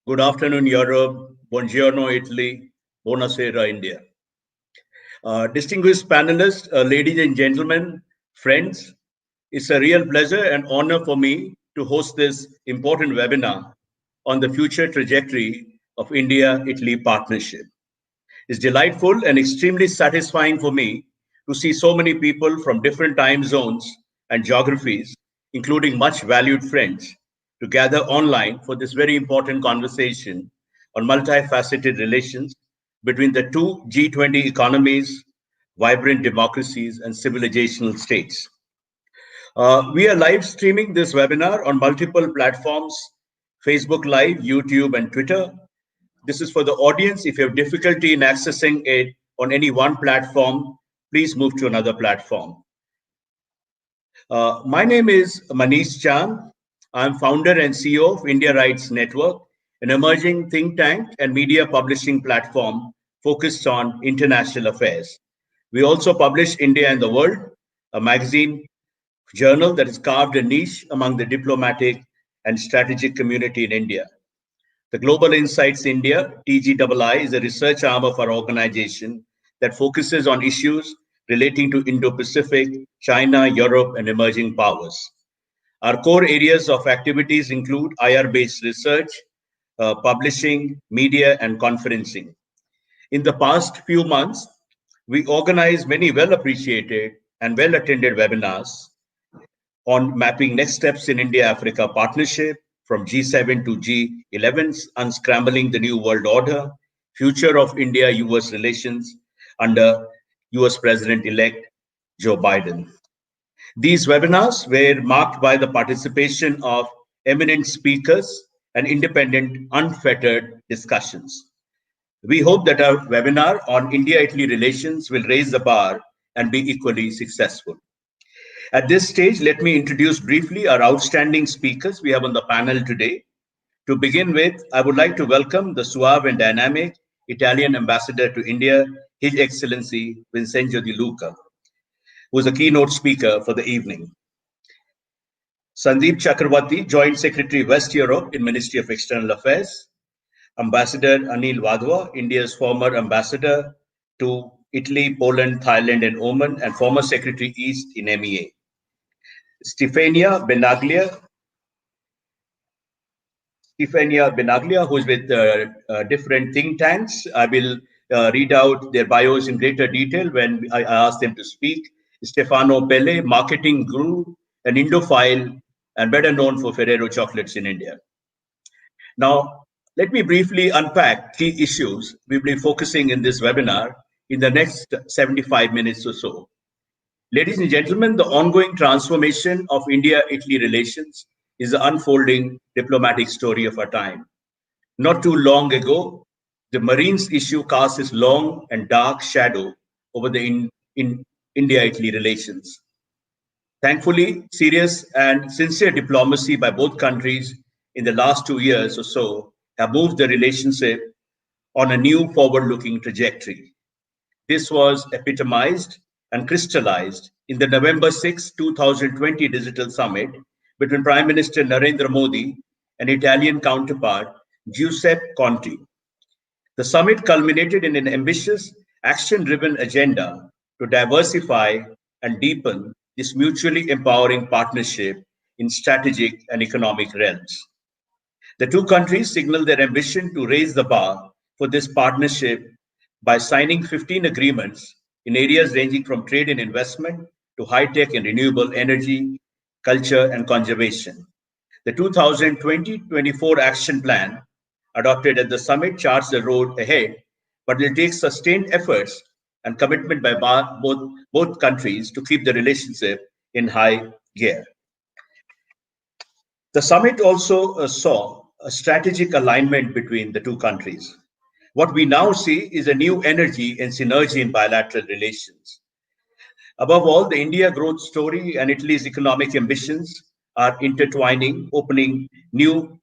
Good afternoon, Europe. Buongiorno, Italy. Buonasera, India. Distinguished panelists, ladies and gentlemen, friends, it's a real pleasure and honor for me to host this important webinar on the future trajectory of India-Italy partnership. It's delightful and extremely satisfying for me to see so many people from different time zones and geographies, including much valued friends, to gather online for this very important conversation on multifaceted relations between the two G20 economies, vibrant democracies, and civilizational states. We are live streaming this webinar on multiple platforms: Facebook Live, YouTube, and Twitter. This is for the audience. If you have difficulty in accessing it on any one platform, please move to another platform. My name is Manish Chand. I'm founder and CEO of India Rights Network, an emerging think tank and media publishing platform focused on international affairs. We also publish India and the World, a magazine journal that has carved a niche among the diplomatic and strategic community in India. The Global Insights India, TGII, is a research arm of our organization that focuses on issues relating to Indo-Pacific, China, Europe, and emerging powers. Our core areas of activities include IR-based research, publishing, media, and conferencing. In the past few months, we organized many well-appreciated and well-attended webinars on mapping next steps in India-Africa partnership, from G7 to G11, unscrambling the new world order, future of India-US relations under US President-elect Joe Biden. These webinars were marked by the participation of eminent speakers and independent, unfettered discussions. We hope that our webinar on India-Italy relations will raise the bar and be equally successful. At this stage, let me introduce briefly our outstanding speakers we have on the panel today. To begin with, I would like to welcome the suave and dynamic Italian ambassador to India, His Excellency Vincenzo Di Luca, who is a keynote speaker for the evening. Sandeep Chakravarti, Joint Secretary West Europe in Ministry of External Affairs. Ambassador Anil Wadhwa, India's former ambassador to Italy, Poland, Thailand, and Oman, and former Secretary East in MEA. Stefania Benaglia, who is with different think tanks. I will read out their bios in greater detail when I ask them to speak. Stefano Pelle, marketing guru, an Indophile, and better known for Ferrero chocolates in India. Now, let me briefly unpack key issues we'll be focusing in this webinar in the next 75 minutes or so. Ladies and gentlemen, the ongoing transformation of India-Italy relations is the unfolding diplomatic story of our time. Not too long ago, the Marines issue cast its long and dark shadow over the India-Italy relations. Thankfully, serious and sincere diplomacy by both countries in the last 2 years or so have moved the relationship on a new forward-looking trajectory. This was epitomized and crystallized in the November 6, 2020 Digital Summit between Prime Minister Narendra Modi and Italian counterpart Giuseppe Conte. The summit culminated in an ambitious, action-driven agenda to diversify and deepen this mutually empowering partnership in strategic and economic realms. The two countries signaled their ambition to raise the bar for this partnership by signing 15 agreements in areas ranging from trade and investment to high-tech and renewable energy, culture, and conservation. The 2020-24 action plan adopted at the summit charts the road ahead, but will take sustained efforts and commitment by both countries to keep the relationship in high gear. The summit also saw a strategic alignment between the two countries. What we now see is a new energy and synergy in bilateral relations. Above all, the India growth story and Italy's economic ambitions are intertwining, opening new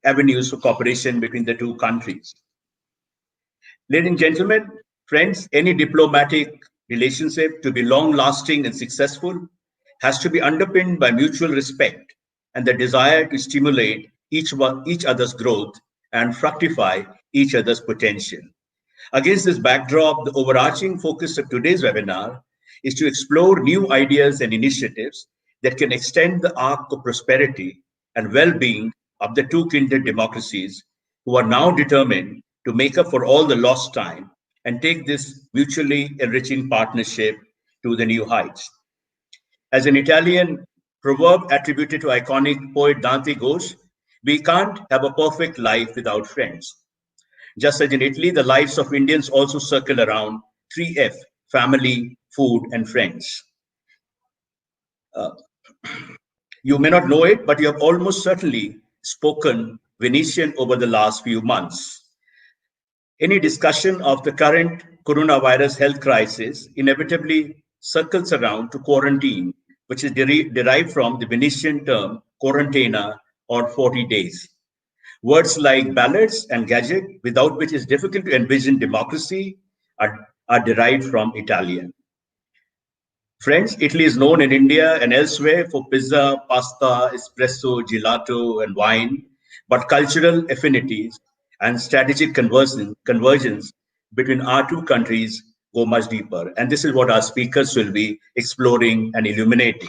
avenues for cooperation between the two countries. Ladies and gentlemen, friends, any diplomatic relationship to be long-lasting and successful has to be underpinned by mutual respect and the desire to stimulate each other's growth and fructify each other's potential. Against this backdrop, the overarching focus of today's webinar is to explore new ideas and initiatives that can extend the arc of prosperity and well-being of the two kindred democracies who are now determined to make up for all the lost time and take this mutually enriching partnership to the new heights. As an Italian proverb attributed to iconic poet Dante goes, we can't have a perfect life without friends. Just as in Italy, the lives of Indians also circle around 3F: family, food, and friends. Uh, you may not know it, but you have almost certainly spoken Venetian over the last few months. Any discussion of the current coronavirus health crisis inevitably circles around to quarantine, which is derived from the Venetian term quarantena, or 40 days. Words like ballads and gadget, without which it's difficult to envision democracy, are derived from Italian. Friends, Italy is known in India and elsewhere for pizza, pasta, espresso, gelato, and wine, but cultural affinities and strategic convergence between our two countries go much deeper. And this is what our speakers will be exploring and illuminating.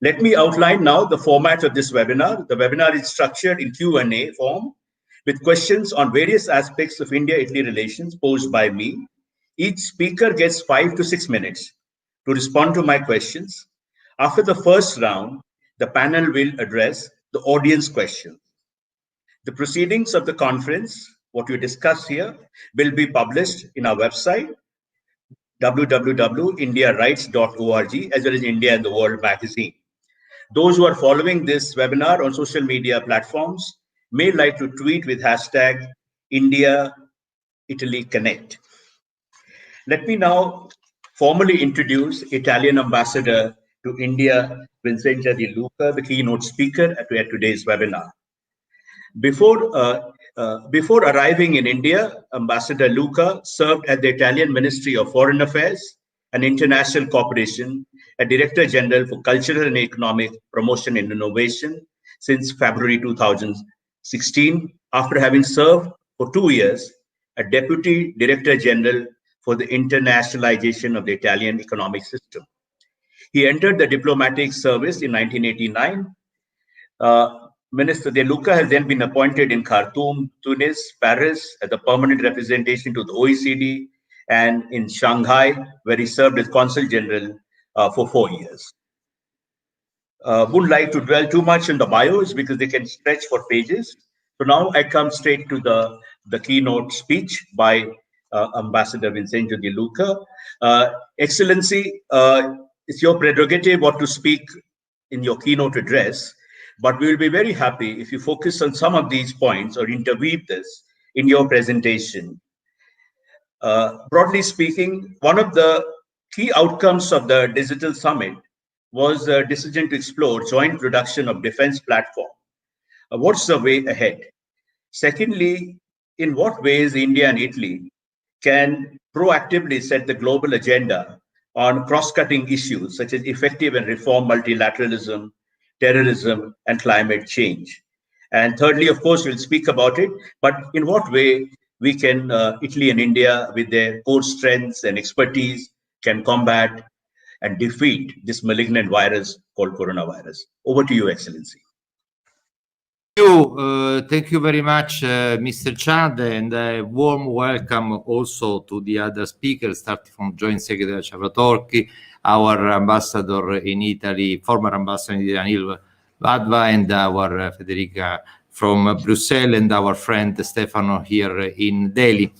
Let me outline now the format of this webinar. The webinar is structured in Q&A form with questions on various aspects of India-Italy relations posed by me. Each speaker gets 5 to 6 minutes to respond to my questions. After the first round, the panel will address the audience questions. The proceedings of the conference, what we discuss here, will be published in our website, www.indiarights.org, as well as India and the World magazine. Those who are following this webinar on social media platforms may like to tweet with hashtag India Italy Connect. Let me now formally introduce Italian Ambassador to India, Vincenzo Di Luca, the keynote speaker at today's webinar. Before arriving in India, Ambassador Luca served at the Italian Ministry of Foreign Affairs and International Cooperation, a Director General for Cultural and Economic Promotion and Innovation since February 2016, after having served for 2 years as Deputy Director General for the internationalization of the Italian economic system. He entered the diplomatic service in 1989. Minister De Luca has then been appointed in Khartoum, Tunis, Paris as the permanent representation to the OECD, and in Shanghai, where he served as Consul General for 4 years. Wouldn't like to dwell too much on the bios because they can stretch for pages. So now I come straight to the keynote speech by Ambassador Vincenzo Di Luca. Excellency, it's your prerogative what to speak in your keynote address, but we will be very happy if you focus on some of these points or interweave this in your presentation. Broadly speaking, one of the key outcomes of the digital summit was a decision to explore joint production of defense platform. What's the way ahead? Secondly, in what ways India and Italy can proactively set the global agenda on cross-cutting issues such as effective and reform multilateralism, terrorism, and climate change. And thirdly, of course, we'll speak about it, but in what way we can, Italy and India, with their core strengths and expertise, can combat and defeat this malignant virus called coronavirus. Over to you, Excellency. Thank you very much, Mr. Chad, and a warm welcome also to the other speakers, starting from Joint Secretary Ciavatorchi, our ambassador in Italy, former ambassador in Italy, Anil Vadva, and our Federica from Brussels, and our friend Stefano here in Delhi.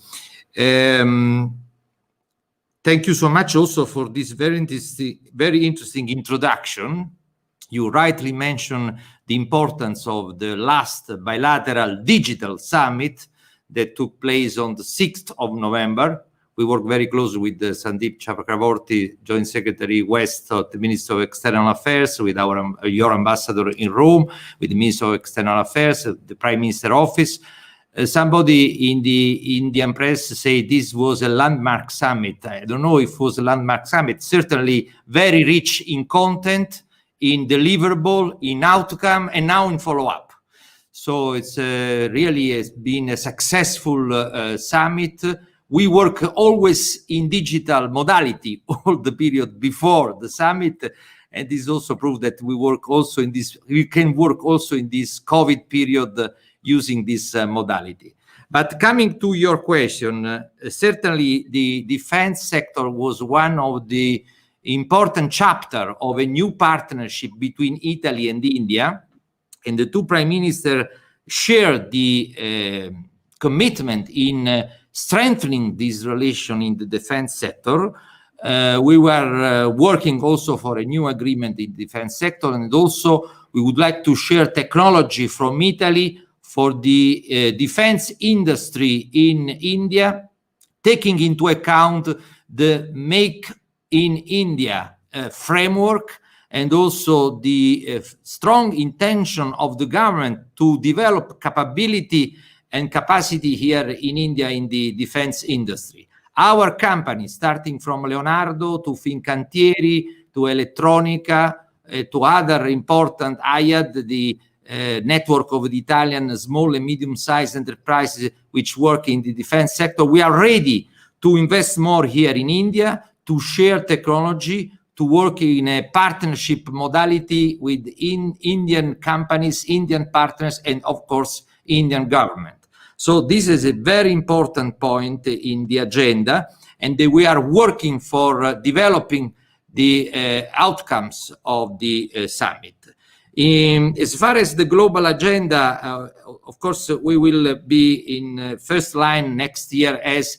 Thank you so much also for this very interesting introduction. You rightly mentioned the importance of the last bilateral digital summit that took place on the 6th of November. We work very closely with Sandeep Chakravorty, Joint Secretary West of the Ministry of External Affairs, with your ambassador in Rome, with the Minister of External Affairs, the Prime Minister Office. Somebody in the Indian press say this was a landmark summit. I don't know if it was a landmark summit. Certainly very rich in content, in deliverable, in outcome, and now in follow-up. So it's really has been a successful summit. We work always in digital modality all the period before the summit, and this also proves that we can work also in this COVID period using this modality. But coming to your question, certainly the defense sector was one of the important chapter of a new partnership between Italy and India, and the two prime ministers shared the commitment in strengthening this relation in the defense sector. We were working also for a new agreement in the defense sector, and also we would like to share technology from Italy for the defense industry in India, taking into account the Make in India framework, and also the strong intention of the government to develop capability and capacity here in India in the defense industry. Our companies, starting from Leonardo to Fincantieri to Elettronica to other important IAD, the network of the Italian small and medium-sized enterprises which work in the defense sector, we are ready to invest more here in India, to share technology, to work in a partnership modality with Indian companies, Indian partners, and of course, Indian government. So this is a very important point in the agenda, and we are working for developing the outcomes of the summit. As far as the global agenda, of course, we will be in first line next year as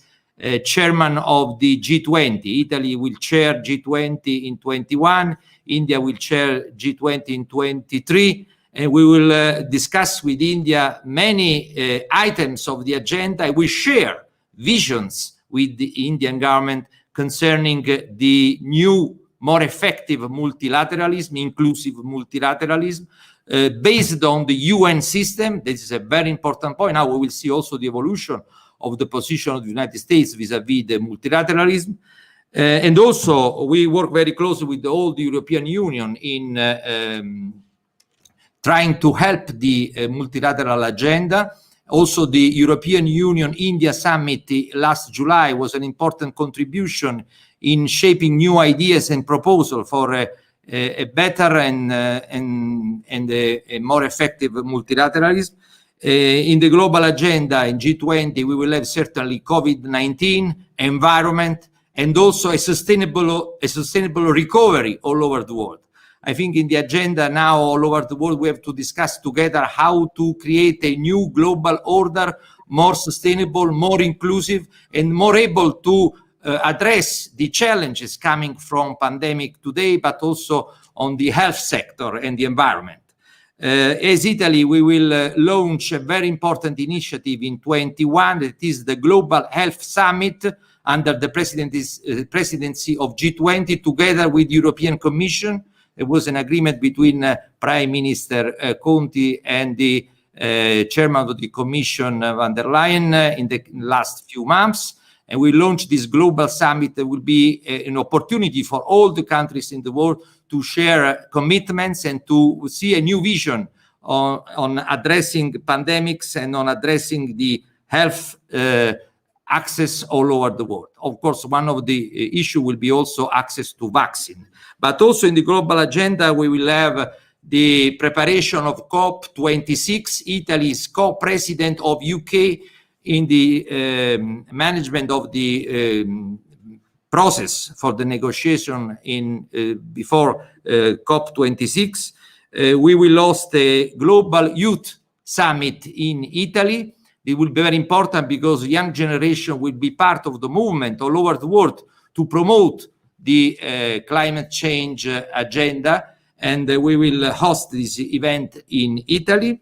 chairman of the G20. Italy will chair G20 in 21, India will chair G20 in 23, and we will discuss with India many items of the agenda. We share visions with the Indian government concerning the new, more effective multilateralism, inclusive multilateralism, based on the UN system. This is a very important point. Now we will see also the evolution of the position of the United States vis-à-vis the multilateralism. And also we work very closely with all the European Union in trying to help the multilateral agenda. Also, the European Union-India Summit last July was an important contribution in shaping new ideas and proposals for a better and a more effective multilateralism. In the global agenda in G20, we will have certainly COVID-19, environment, and also a sustainable recovery all over the world. I think in the agenda now all over the world, we have to discuss together how to create a new global order, more sustainable, more inclusive, and more able to address the challenges coming from pandemic today, but also on the health sector and the environment. As Italy, we will launch a very important initiative in 21, that is the Global Health Summit under the presidency of G20, together with the European Commission. There was an agreement between Prime Minister Conte and the Chairman of the Commission, von der Leyen, in the last few months. And we launched this global summit that will be an opportunity for all the countries in the world to share commitments and to see a new vision on addressing pandemics and on addressing the health access all over the world. Of course, one of the issue will be also access to vaccine. But also in the global agenda, we will have the preparation of COP26. Italy is co-president of UK in the management of the process for the negotiation before COP26. We will host a global youth summit in Italy. It will be very important because the young generation will be part of the movement all over the world to promote the climate change agenda, and we will host this event in Italy.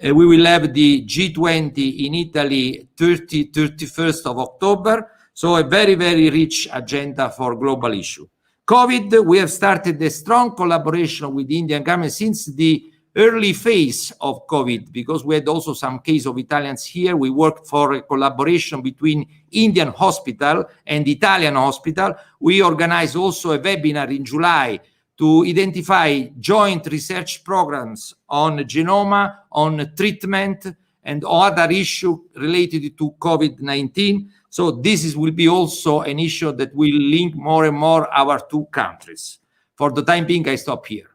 We will have the G20 in Italy 31st of October. So a very, very rich agenda for global issue. COVID, we have started a strong collaboration with the Indian government since the early phase of COVID, because we had also some case of Italians here. We worked for a collaboration between Indian hospital and Italian hospital. We organized also a webinar in July to identify joint research programs on genome, on treatment, and other issues related to COVID-19. So this will be also an issue that will link more and more our two countries. For the time being, I stop here.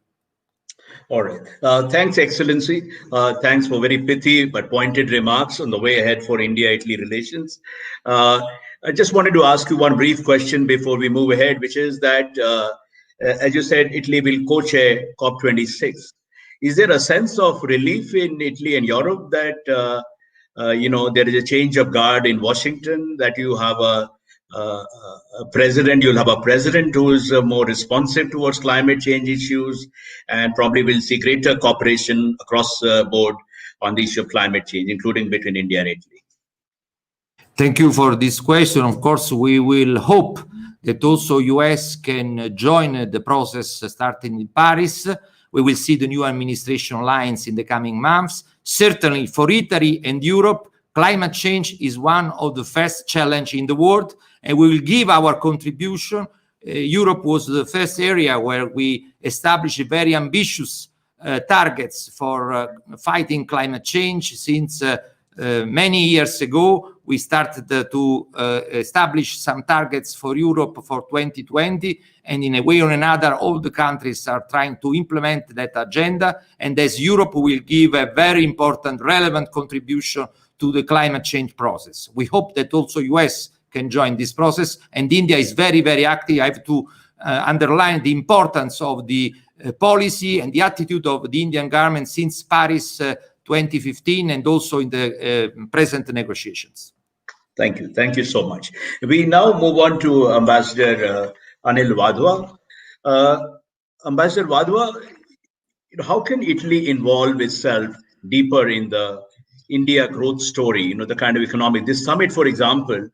All right. Thanks, Excellency. Thanks for very pithy but pointed remarks on the way ahead for India-Italy relations. I just wanted to ask you one brief question before we move ahead, which is that, as you said, Italy will co-chair COP26. Is there a sense of relief in Italy and Europe that, there is a change of guard in Washington, that you have you'll have a president who is more responsive towards climate change issues, and probably will see greater cooperation across the board on the issue of climate change, including between India and Italy? Thank you for this question. Of course, we will hope that also US can join the process starting in Paris. We will see the new administration lines in the coming months. Certainly for Italy and Europe, climate change is one of the first challenges in the world, and we will give our contribution. Europe was the first area where we established very ambitious targets for fighting climate change. Since many years ago, we started to establish some targets for Europe for 2020, and in a way or another, all the countries are trying to implement that agenda. And as Europe will give a very important, relevant contribution to the climate change process. We hope that also US can join this process, and India is very, very active. I have to underline the importance of the policy and the attitude of the Indian government since Paris 2015, and also in the present negotiations. Thank you. Thank you so much. We now move on to Ambassador Anil Wadhwa. Ambassador Wadhwa, how can Italy involve itself deeper in the India growth story, the kind of economic? This summit, for example,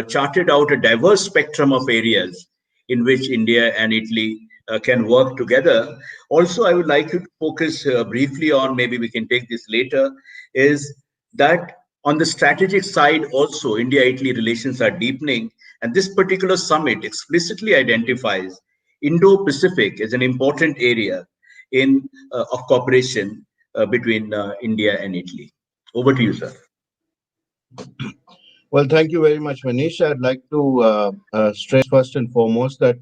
charted out a diverse spectrum of areas in which India and Italy can work together. Also, I would like you to focus briefly on, maybe we can take this later, is that on the strategic side also, India-Italy relations are deepening, and this particular summit explicitly identifies Indo-Pacific as an important area of cooperation between India and Italy. Over to you, sir. Well, thank you very much, Manish. I'd like to stress first and foremost that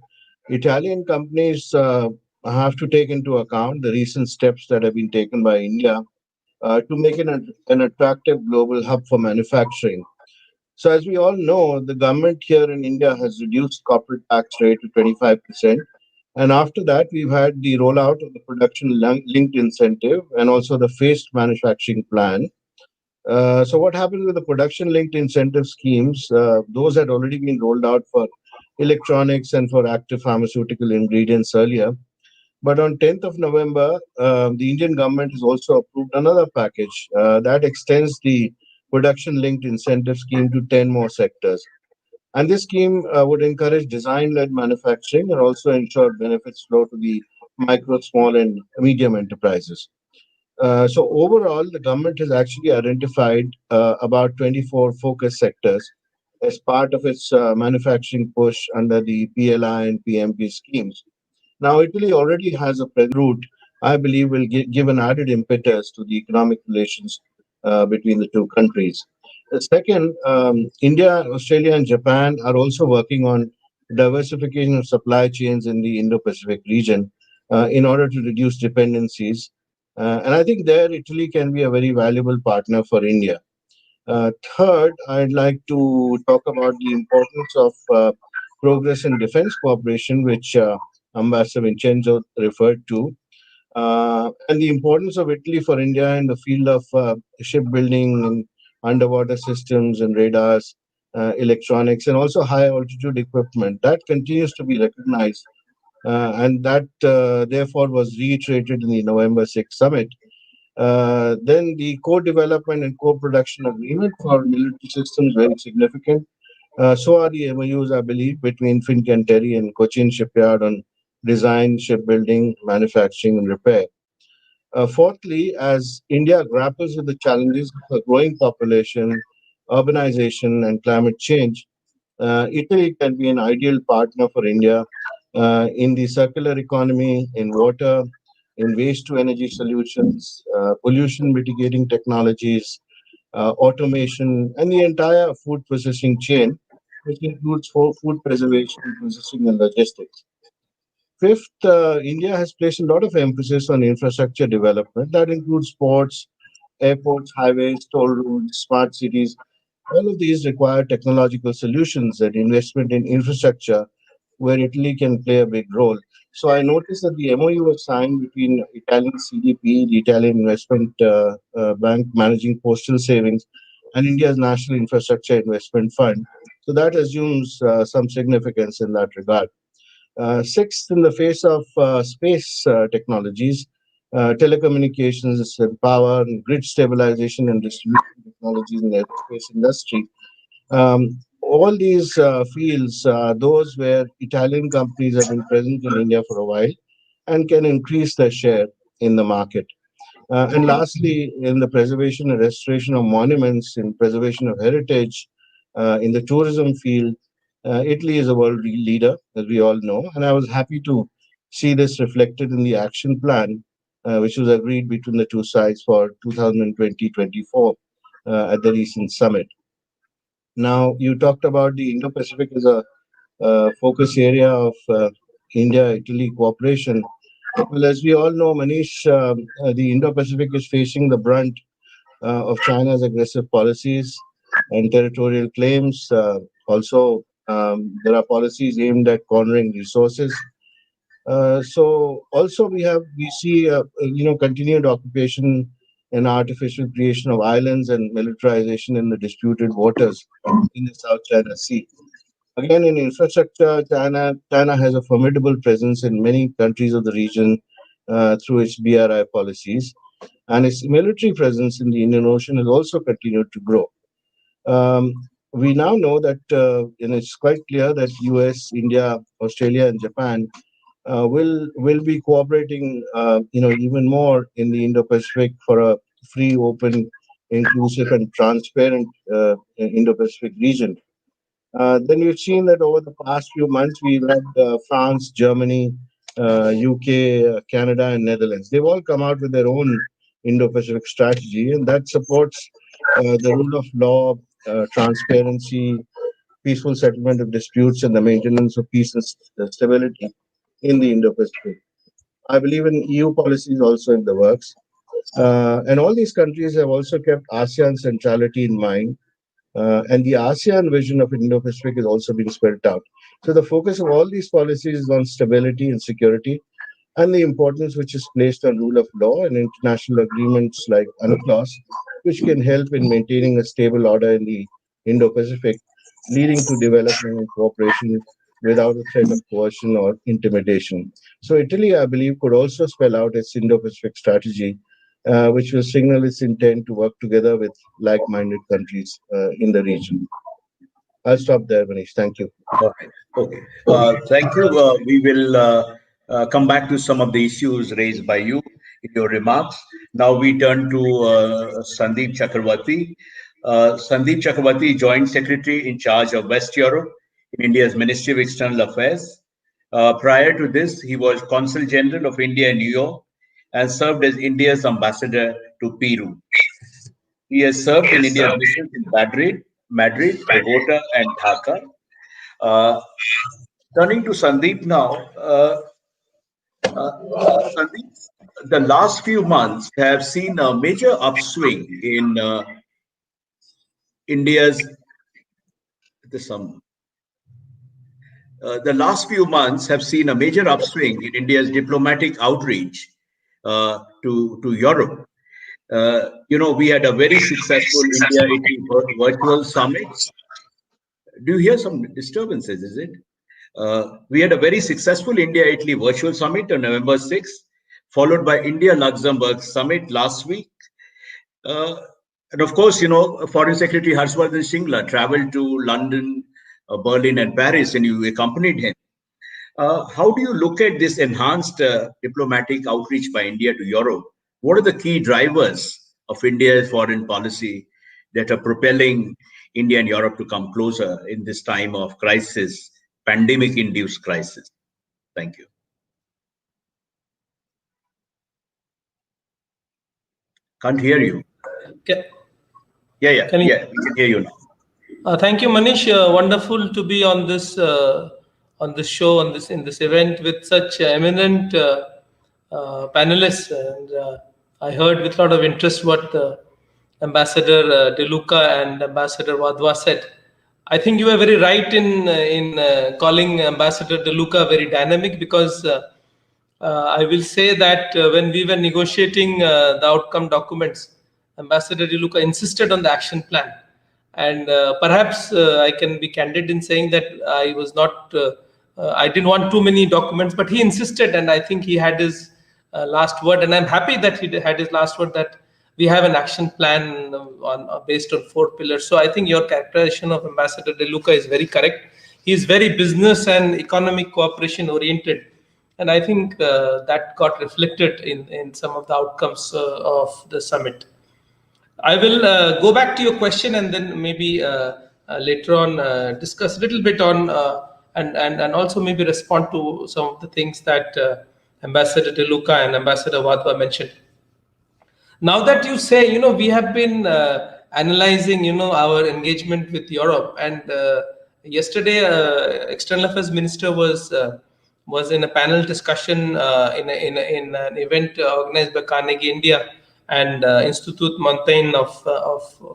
Italian companies have to take into account the recent steps that have been taken by India to make it an attractive global hub for manufacturing. So as we all know, the government here in India has reduced corporate tax rate to 25%. And after that, we've had the rollout of the production-linked incentive and also the phased manufacturing plan. So what happened with the production-linked incentive schemes? Those had already been rolled out for electronics and for active pharmaceutical ingredients earlier. But on 10th of November, the Indian government has also approved another package that extends the production-linked incentive scheme to 10 more sectors. And this scheme would encourage design-led manufacturing and also ensure benefits flow to the micro, small, and medium enterprises. So overall, the government has actually identified about 24 focus sectors as part of its manufacturing push under the PLI and PMP schemes. Now, Italy already has a route, I believe, will give an added impetus to the economic relations between the two countries. Second, India, Australia, and Japan are also working on diversification of supply chains in the Indo-Pacific region in order to reduce dependencies. And I think there Italy can be a very valuable partner for India. Third, I'd like to talk about the importance of progress in defense cooperation, which Ambassador Vincenzo referred to, and the importance of Italy for India in the field of shipbuilding and underwater systems and radars, electronics, and also high altitude equipment. That continues to be recognized, and that therefore was reiterated in the November 6th summit. Then the co-development and co-production agreement for military systems, very significant. So are the MOUs, I believe, between Fincantieri and Cochin Shipyard on design, shipbuilding, manufacturing, and repair. Fourthly, as India grapples with the challenges of a growing population, urbanization, and climate change, Italy can be an ideal partner for India in the circular economy, in water, in waste to energy solutions, pollution mitigating technologies, automation, and the entire food processing chain, which includes food preservation, processing, and logistics. Fifth, India has placed a lot of emphasis on infrastructure development. That includes ports, airports, highways, toll roads, smart cities. All of these require technological solutions and investment in infrastructure where Italy can play a big role. So I noticed that the MOU was signed between Italian CDP, the Italian Investment Bank managing postal savings, and India's National Infrastructure Investment Fund. So that assumes some significance in that regard. Sixth, in the face of space technologies, telecommunications and power, and grid stabilization and distribution technologies in the aerospace industry, um, all these fields are those where Italian companies have been present in India for a while and can increase their share in the market. And lastly, in the preservation and restoration of monuments, in preservation of heritage, in the tourism field, Italy is a world leader, as we all know. And I was happy to see this reflected in the action plan, which was agreed between the two sides for 2020-24 at the recent summit. Now, you talked about the Indo-Pacific as a focus area of India-Italy cooperation. Well, as we all know, Manish, the Indo-Pacific is facing the brunt of China's aggressive policies and territorial claims. Also, there are policies aimed at cornering resources. So, also we see continued occupation and artificial creation of islands and militarization in the disputed waters in the South China Sea. Again, in infrastructure, China has a formidable presence in many countries of the region through its BRI policies, and its military presence in the Indian Ocean has also continued to grow. Um, we now know that, and it's quite clear that US, India, Australia, and Japan will be cooperating, even more in the Indo-Pacific for a free, open, inclusive, and transparent Indo-Pacific region. Then we've seen that over the past few months, we've had France, Germany, UK, Canada, and Netherlands. They've all come out with their own Indo-Pacific strategy, and that supports the rule of law, transparency, peaceful settlement of disputes, and the maintenance of peace and stability in the Indo-Pacific. I believe in EU policies also in the works. And all these countries have also kept ASEAN centrality in mind, and the ASEAN vision of Indo-Pacific is also being spelled out. So the focus of all these policies is on stability and security, and the importance which is placed on rule of law and international agreements like UNCLOS, which can help in maintaining a stable order in the Indo-Pacific, leading to development and cooperation without a threat of coercion or intimidation. So Italy, I believe, could also spell out its Indo-Pacific strategy, which will signal its intent to work together with like-minded countries in the region. I'll stop there, Manish. Thank you. All right. Okay. Thank you. We will come back to some of the issues raised by you in your remarks. Now we turn to Sandeep Chakravarti. Sandeep Chakravarti, Joint Secretary in charge of West Europe in India's Ministry of External Affairs. Prior to this, he was Consul General of India in New York and served as India's ambassador to Peru. He has served in India's missions in Madrid, Bogota, and Dhaka. Uh, Turning to Sandeep now, Sandeep, the last few months have seen a major upswing in India's some. The last few months have seen a major upswing in India's diplomatic outreach to Europe. We had a very successful India-Italy virtual summit. Do you hear some disturbances? Is it? We had a very successful India-Italy virtual summit on November 6th, followed by India-Luxembourg summit last week. Uh, and of course, Foreign Secretary Harshvardhan Shringla traveled to London, Berlin, and Paris, and you accompanied him. How do you look at this enhanced diplomatic outreach by India to Europe? What are the key drivers of India's foreign policy that are propelling India and Europe to come closer in this time of crisis, pandemic-induced crisis? Thank you. Can't hear you. Can, Yeah, can you? we can hear you now. Thank you, Manish. Wonderful to be on this show, in this event with such eminent panelists. And I heard with a lot of interest what Ambassador De Luca and Ambassador Wadhwa said. I think you were very right in calling Ambassador De Luca very dynamic, because I will say that when we were negotiating the outcome documents, Ambassador De Luca insisted on the action plan. And perhaps I can be candid in saying that I was not, I didn't want too many documents, but he insisted, and I think he had his last word. And I'm happy that he had his last word, that we have an action plan based on 4 pillars. So I think your characterization of Ambassador De Luca is very correct. He is very business and economic cooperation oriented. And I think that got reflected in some of the outcomes of the summit. I will go back to your question, and then maybe later on discuss a little bit on and also maybe respond to some of the things that Ambassador De Luca and Ambassador Wadhwa mentioned. Now that you say, we have been analyzing, our engagement with Europe, and yesterday, External Affairs Minister was in a panel discussion in an event organized by Carnegie India and Institut Montaigne of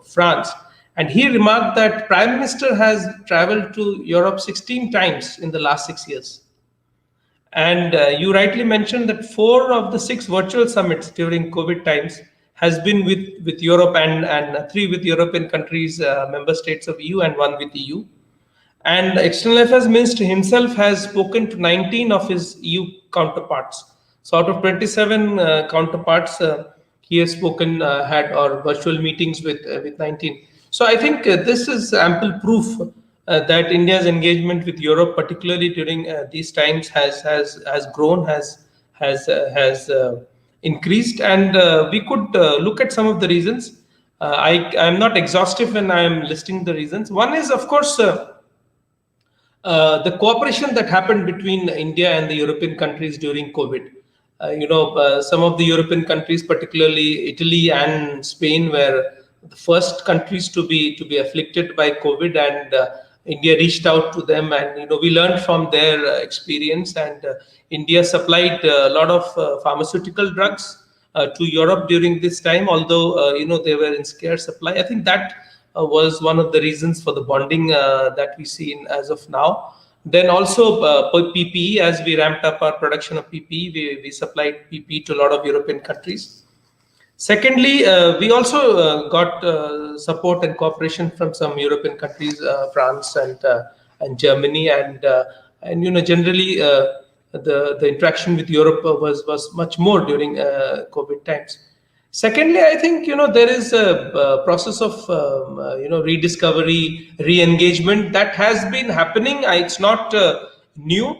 France. And he remarked that Prime Minister has traveled to Europe 16 times in the last 6 years. And you rightly mentioned that 4 of the 6 virtual summits during COVID times has been with Europe, and 3 with European countries, member states of EU, and 1 with EU. And External Affairs Minister himself has spoken to 19 of his EU counterparts. So out of 27 counterparts, he has spoken, or virtual meetings with 19. So I think this is ample proof that India's engagement with Europe, particularly during these times, has grown, has increased, and we could look at some of the reasons. I'm not exhaustive when I'm listing the reasons. One is, of course, the cooperation that happened between India and the European countries during COVID. Some of the European countries, particularly Italy and Spain, were the first countries to be afflicted by COVID, and India reached out to them, and we learned from their experience. And India supplied a lot of pharmaceutical drugs to Europe during this time, although they were in scarce supply. I think that was one of the reasons for the bonding that we see as of now. Then also PPE, as we ramped up our production of PPE, we supplied PPE to a lot of European countries. Secondly, we also got support and cooperation from some European countries, France and Germany, and generally the interaction with Europe was much more during COVID times. Secondly, I think there is a process of rediscovery, re-engagement that has been happening. It's not new.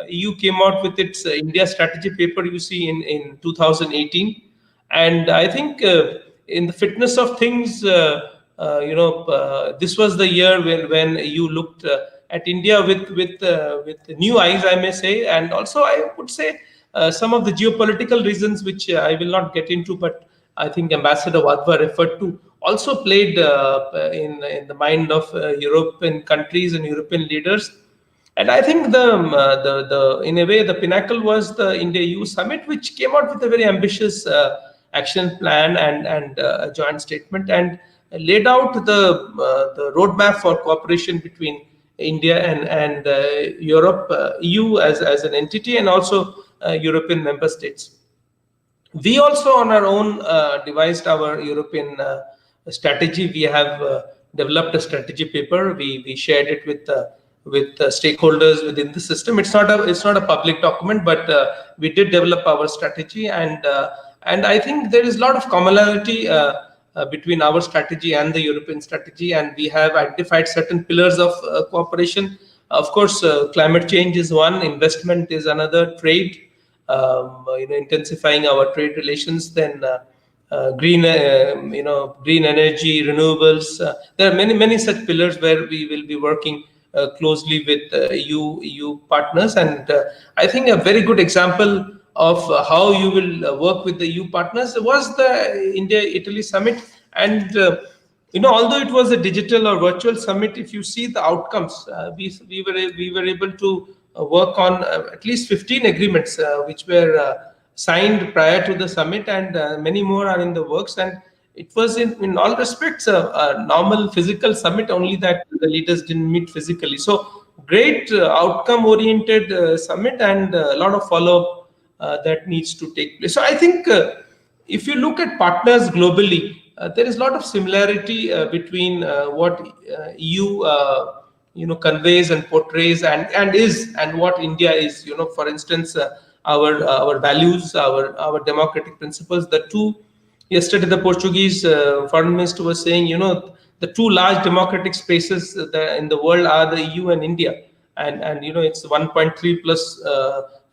EU came out with its India strategy paper, in 2018, and I think in the fitness of things, this was the year when EU looked at India with new eyes, I may say, and also I would say some of the geopolitical reasons, which I will not get into, but I think Ambassador Wadhwa referred to, also played in the mind of European countries and European leaders. And I think the in a way the pinnacle was the India-EU summit, which came out with a very ambitious action plan and a joint statement, and laid out the roadmap for cooperation between India and Europe, EU as an entity, and also European member states. We also on our own devised our European strategy. We have developed a strategy paper. We shared it with stakeholders within the system. It's not a public document, but we did develop our strategy, and I think there is a lot of commonality between our strategy and the European strategy, and we have identified certain pillars of cooperation. Of course, climate change is one, investment is another, trade, intensifying our trade relations, then green energy, renewables. There are many such pillars where we will be working closely with EU partners. And I think a very good example of how you will work with the EU partners was the India-Italy summit. And although it was a digital or virtual summit, if you see the outcomes, we were able to work on at least 15 agreements which were signed prior to the summit, and many more are in the works. And it was in all respects a normal physical summit, only that the leaders didn't meet physically. So great outcome oriented summit, and a lot of follow up that needs to take place. So I think if you look at partners globally, there is a lot of similarity between what EU conveys and portrays and is, and what India is. For instance, our values, our democratic principles. The two Yesterday, the Portuguese foreign minister was saying, the two large democratic spaces in the world are the EU and India, and it's 1.3 plus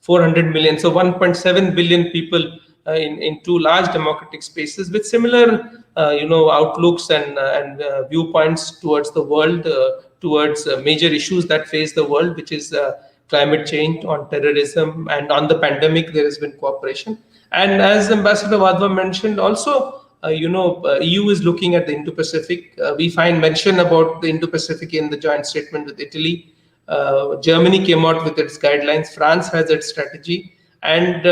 400 million, so 1.7 billion people in two large democratic spaces with similar outlooks and viewpoints towards the world, towards major issues that face the world, which is climate change, on terrorism, and on the pandemic. There has been cooperation. And as Ambassador Wadhwa mentioned, also, EU is looking at the Indo-Pacific. We find mention about the Indo-Pacific in the joint statement with Italy. Germany came out with its guidelines. France has its strategy. And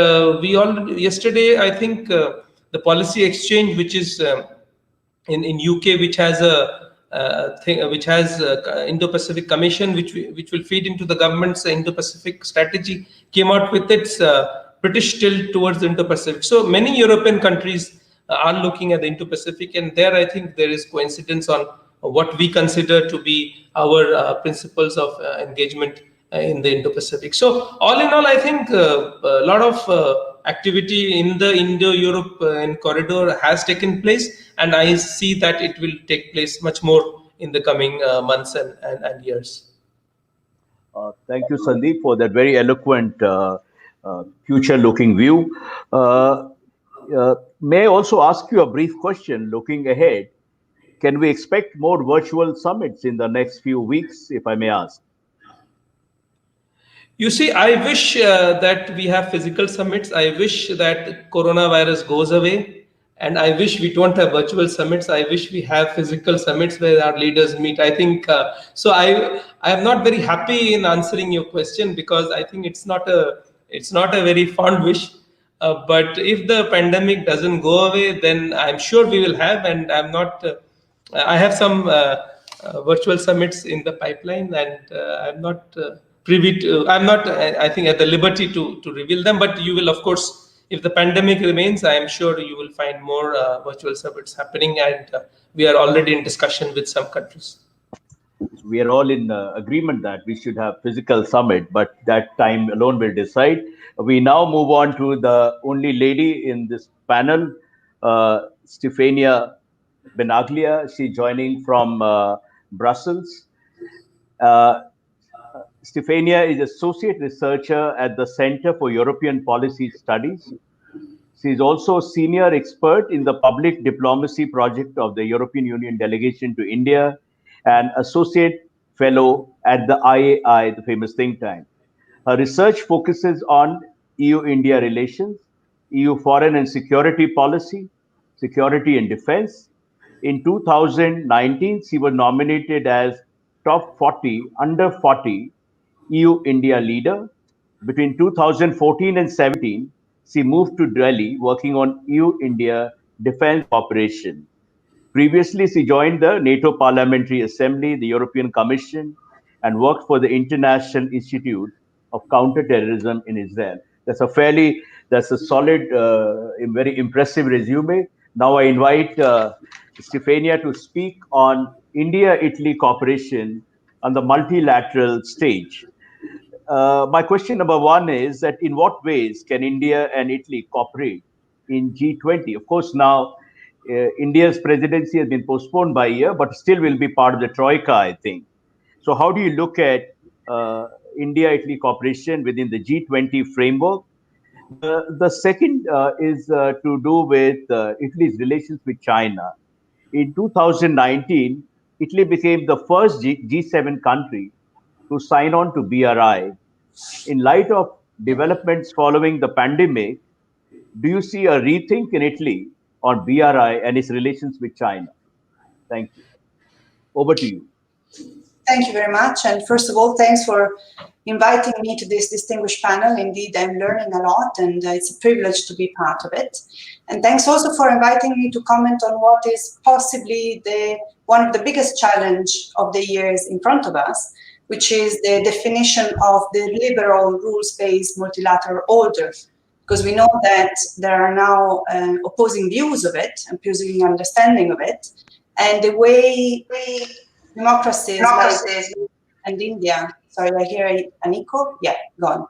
yesterday, I think the policy exchange, which is in UK, which has Indo-Pacific Commission, which will feed into the government's Indo-Pacific strategy, came out with its British tilt towards the Indo-Pacific. So many European countries are looking at the Indo-Pacific, and there I think there is coincidence on what we consider to be our principles of engagement in the Indo-Pacific. So all in all, I think a lot of activity in the Indo-Europe corridor has taken place, and I see that it will take place much more in the coming months and years. Thank you, Sandeep, for that very eloquent future-looking view. May I also ask you a brief question looking ahead? Can we expect more virtual summits in the next few weeks, if I may ask? You see, I wish that we have physical summits. I wish that coronavirus goes away. And I wish we don't have virtual summits. I wish we have physical summits where our leaders meet. I think so. I am not very happy in answering your question, because I think it's not a very fond wish. But if the pandemic doesn't go away, then I'm sure we will have. And I'm not. I have some virtual summits in the pipeline, and I'm not privy to. I'm not. I think at the liberty to reveal them. But you will, of course. If the pandemic remains, I am sure you will find more virtual summits happening, and we are already in discussion with some countries. We are all in agreement that we should have physical summit, but that time alone will decide. We now move on to the only lady in this panel, Stefania Benaglia. She's joining from Brussels. Stefania is associate researcher at the Center for European Policy Studies. She is also senior expert in the public diplomacy project of the European Union delegation to India and associate fellow at the IAI, the famous think tank. Her research focuses on EU-India relations, EU foreign and security policy, security and defense. In 2019, she was nominated as top 40, under 40 EU-India leader. Between 2014 and 17, she moved to Delhi working on EU-India defense cooperation. Previously, she joined the NATO Parliamentary Assembly, the European Commission, and worked for the International Institute of Counterterrorism in Israel. That's a solid, very impressive resume. Now I invite Stefania to speak on India-Italy cooperation on the multilateral stage. My question number one is that in what ways can India and Italy cooperate in G20? Of course, now India's presidency has been postponed by a year, but still will be part of the Troika, I think. So how do you look at India-Italy cooperation within the G20 framework? The second is to do with Italy's relations with China. In 2019, Italy became the first G7 country to sign on to BRI. In light of developments following the pandemic, do you see a rethink in Italy on BRI and its relations with China? Thank you. Over to you. Thank you very much. And first of all, thanks for inviting me to this distinguished panel. Indeed, I'm learning a lot, and it's a privilege to be part of it. And thanks also for inviting me to comment on what is possibly one of the biggest challenges of the years in front of us, which is the definition of the liberal rules-based multilateral order. Because we know that there are now opposing views of it, opposing understanding of it, and the way democracies like and India, sorry, I hear an echo? Yeah, gone.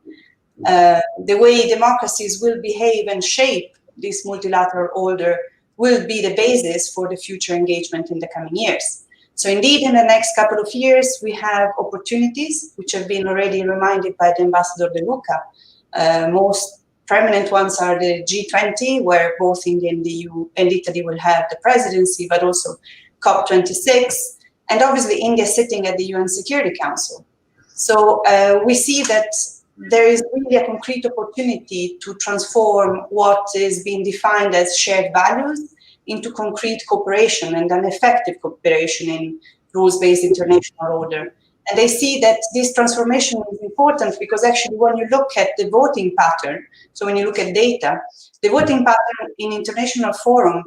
The way democracies will behave and shape this multilateral order will be the basis for the future engagement in the coming years. So indeed, in the next couple of years, we have opportunities, which have been already reminded by the Ambassador De Luca. Most prominent ones are the G20, where both India and the EU and Italy will have the presidency, but also COP26, and obviously India sitting at the UN Security Council. So we see that there is really a concrete opportunity to transform what is being defined as shared values into concrete cooperation and an effective cooperation in rules-based international order. And they see that this transformation is important because actually when you look at the voting pattern, so when you look at data, the voting pattern in international forum,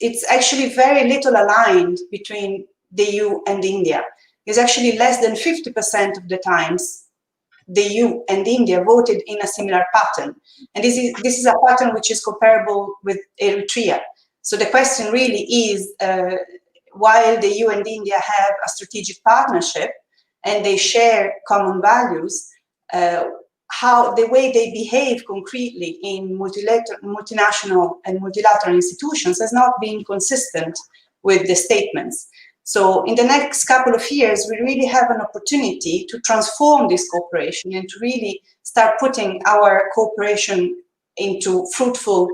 it's actually very little aligned between the EU and India. It's actually less than 50% of the times the EU and India voted in a similar pattern. And this is a pattern which is comparable with Eritrea. So the question really is, while the EU and India have a strategic partnership and they share common values, how the way they behave concretely in multinational and multilateral institutions has not been consistent with the statements. So in the next couple of years, we really have an opportunity to transform this cooperation and to really start putting our cooperation into fruitful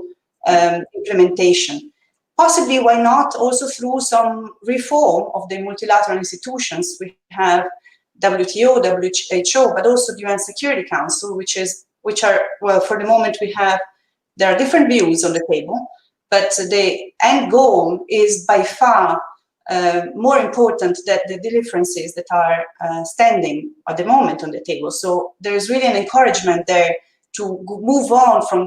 implementation. Possibly, why not, also through some reform of the multilateral institutions. We have WTO, WHO, but also the UN Security Council, which are, well, for the moment there are different views on the table, but the end goal is by far more important than the differences that are standing at the moment on the table. So there is really an encouragement there to move on from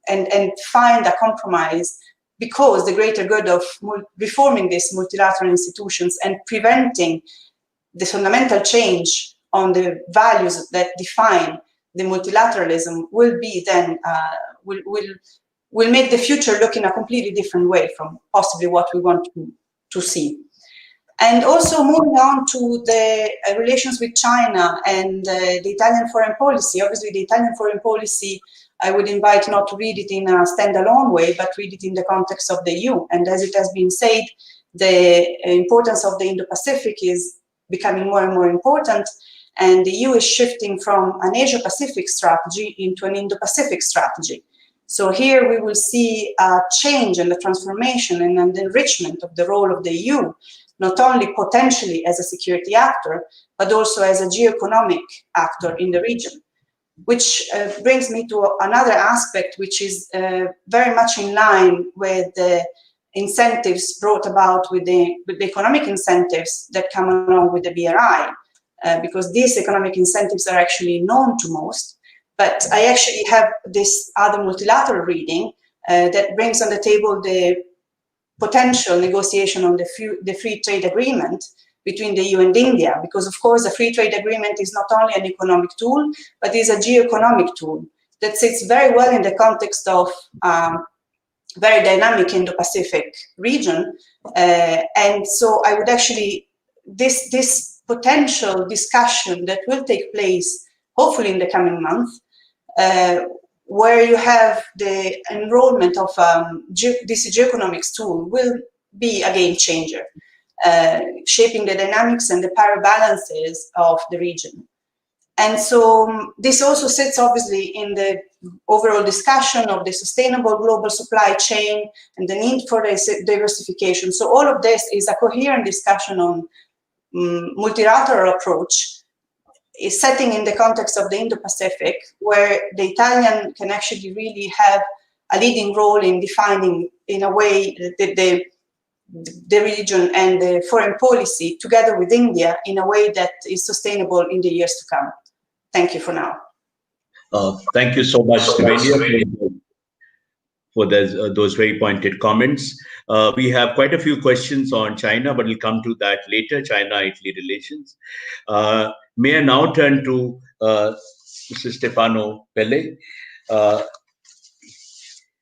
and find a compromise, because the greater good of reforming these multilateral institutions and preventing the fundamental change on the values that define the multilateralism will be then will make the future look in a completely different way from possibly what we want to see. And also moving on to the relations with China and the Italian foreign policy. Obviously, the Italian foreign policy, I would invite not to read it in a standalone way, but read it in the context of the EU. And as it has been said, the importance of the Indo-Pacific is becoming more and more important. And the EU is shifting from an Asia-Pacific strategy into an Indo-Pacific strategy. So here we will see a change and the transformation and the enrichment of the role of the EU, not only potentially as a security actor, but also as a geoeconomic actor in the region. Which brings me to another aspect, which is very much in line with the incentives brought about with the economic incentives that come along with the BRI, because these economic incentives are actually known to most. But I actually have this other multilateral reading that brings on the table the potential negotiation on the free trade agreement between the EU and India, because of course a free trade agreement is not only an economic tool, but is a geoeconomic tool that sits very well in the context of very dynamic Indo-Pacific region. And so I would actually, this potential discussion that will take place hopefully in the coming month, where you have the enrollment of this geoeconomics tool will be a game changer, shaping the dynamics and the power balances of the region. And so this also sits obviously in the overall discussion of the sustainable global supply chain and the need for diversification. So all of this is a coherent discussion on multilateral approach is setting in the context of the Indo-Pacific, where the Italian can actually really have a leading role in defining, in a way, the region and the foreign policy together with India in a way that is sustainable in the years to come. Thank you for now. Thank you so much, Sylvania, for those very pointed comments. We have quite a few questions on China, but we'll come to that later, China-Italy relations. May I now turn to Mr. Stefano Pelle.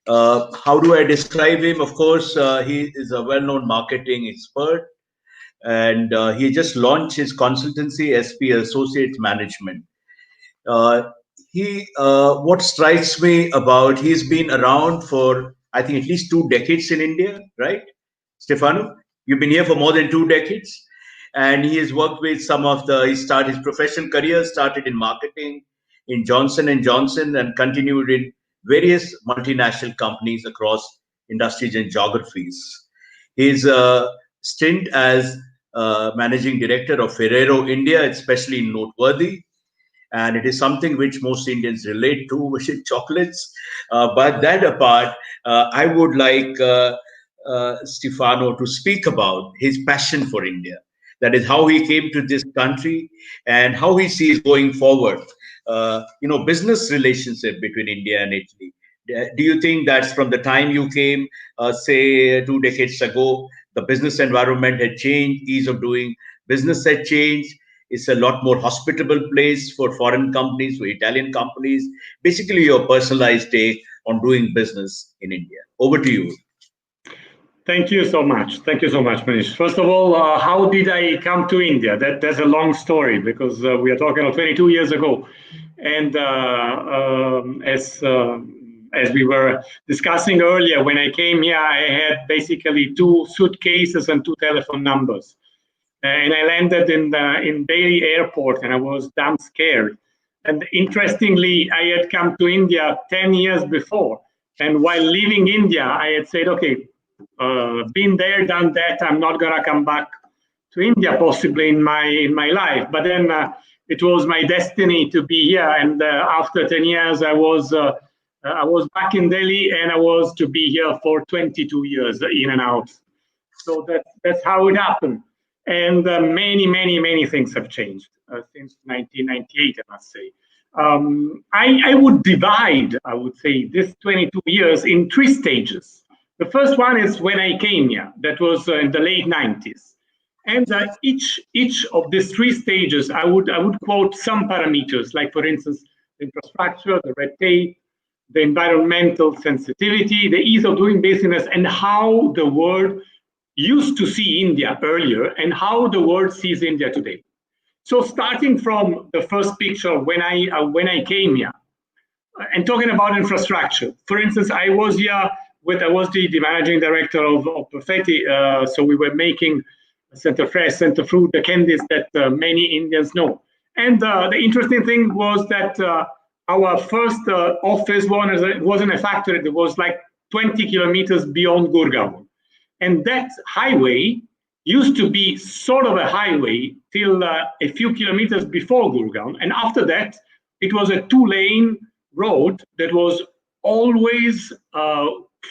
How do I describe him? Of course, he is a well-known marketing expert, and he just launched his consultancy, SP Associates Management. What strikes me about, he's been around for, I think, at least 2 decades in India, right? Stefano, you've been here for more than 2 decades, and he has worked with some of his professional career started in marketing in Johnson & Johnson and continued in various multinational companies across industries and geographies. His stint as managing director of Ferrero India, especially noteworthy, and it is something which most Indians relate to, which is chocolates. But that apart, I would like Stefano to speak about his passion for India. That is how he came to this country and how he sees going forward, business relationship between India and Italy. Do you think that's from the time you came, say 2 decades ago, the business environment had changed, ease of doing business had changed? It's a lot more hospitable place for foreign companies, for Italian companies. Basically, your personalized take on doing business in India. Over to you. Thank you so much. Thank you so much, Manish. First of all, how did I come to India? That's a long story because we are talking about 22 years ago. And as we were discussing earlier, when I came here, I had basically 2 suitcases and 2 telephone numbers. And I landed in Delhi airport, and I was damn scared. And interestingly, I had come to India 10 years before. And while leaving India, I had said, okay, been there, done that. I'm not gonna come back to India possibly in my life. But then it was my destiny to be here. And after 10 years, I was back in Delhi, and I was to be here for 22 years in and out. So that's how it happened. And many things have changed since 1998, I must say. I would divide, I would say, this 22 years in 3 stages. The first one is when I came here. That was in the late 90s. And each of these 3 stages, I would quote some parameters, like, for instance, the infrastructure, the red tape, the environmental sensitivity, the ease of doing business, and how the world used to see India earlier and how the world sees India today. So starting from the first picture when I came here, and talking about infrastructure. For instance, I was the managing director of Perfetti, so we were making Center Fresh, Center Fruit, the candies that many Indians know. And the interesting thing was that our first office wasn't a factory. It was like 20 kilometers beyond Gurgaon. And that highway used to be sort of a highway till a few kilometers before Gurgaon. And after that, it was a 2-lane road that was always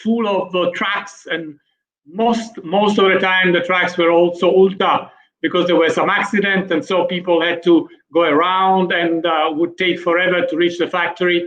full of tracks. And most of the time, the tracks were also ulta because there were some accidents. And so people had to go around and would take forever to reach the factory.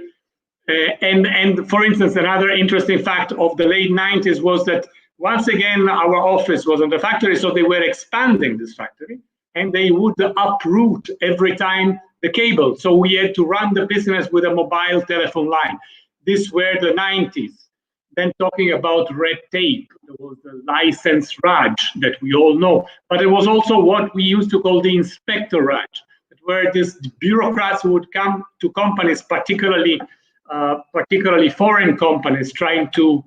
And for instance, another interesting fact of the late 90s was that once again, our office was in the factory, so they were expanding this factory, and they would uproot every time the cable. So we had to run the business with a mobile telephone line. These were the 90s. Then talking about red tape, there was the license Raj that we all know, but it was also what we used to call the inspector Raj, where these bureaucrats would come to companies, particularly foreign companies, trying to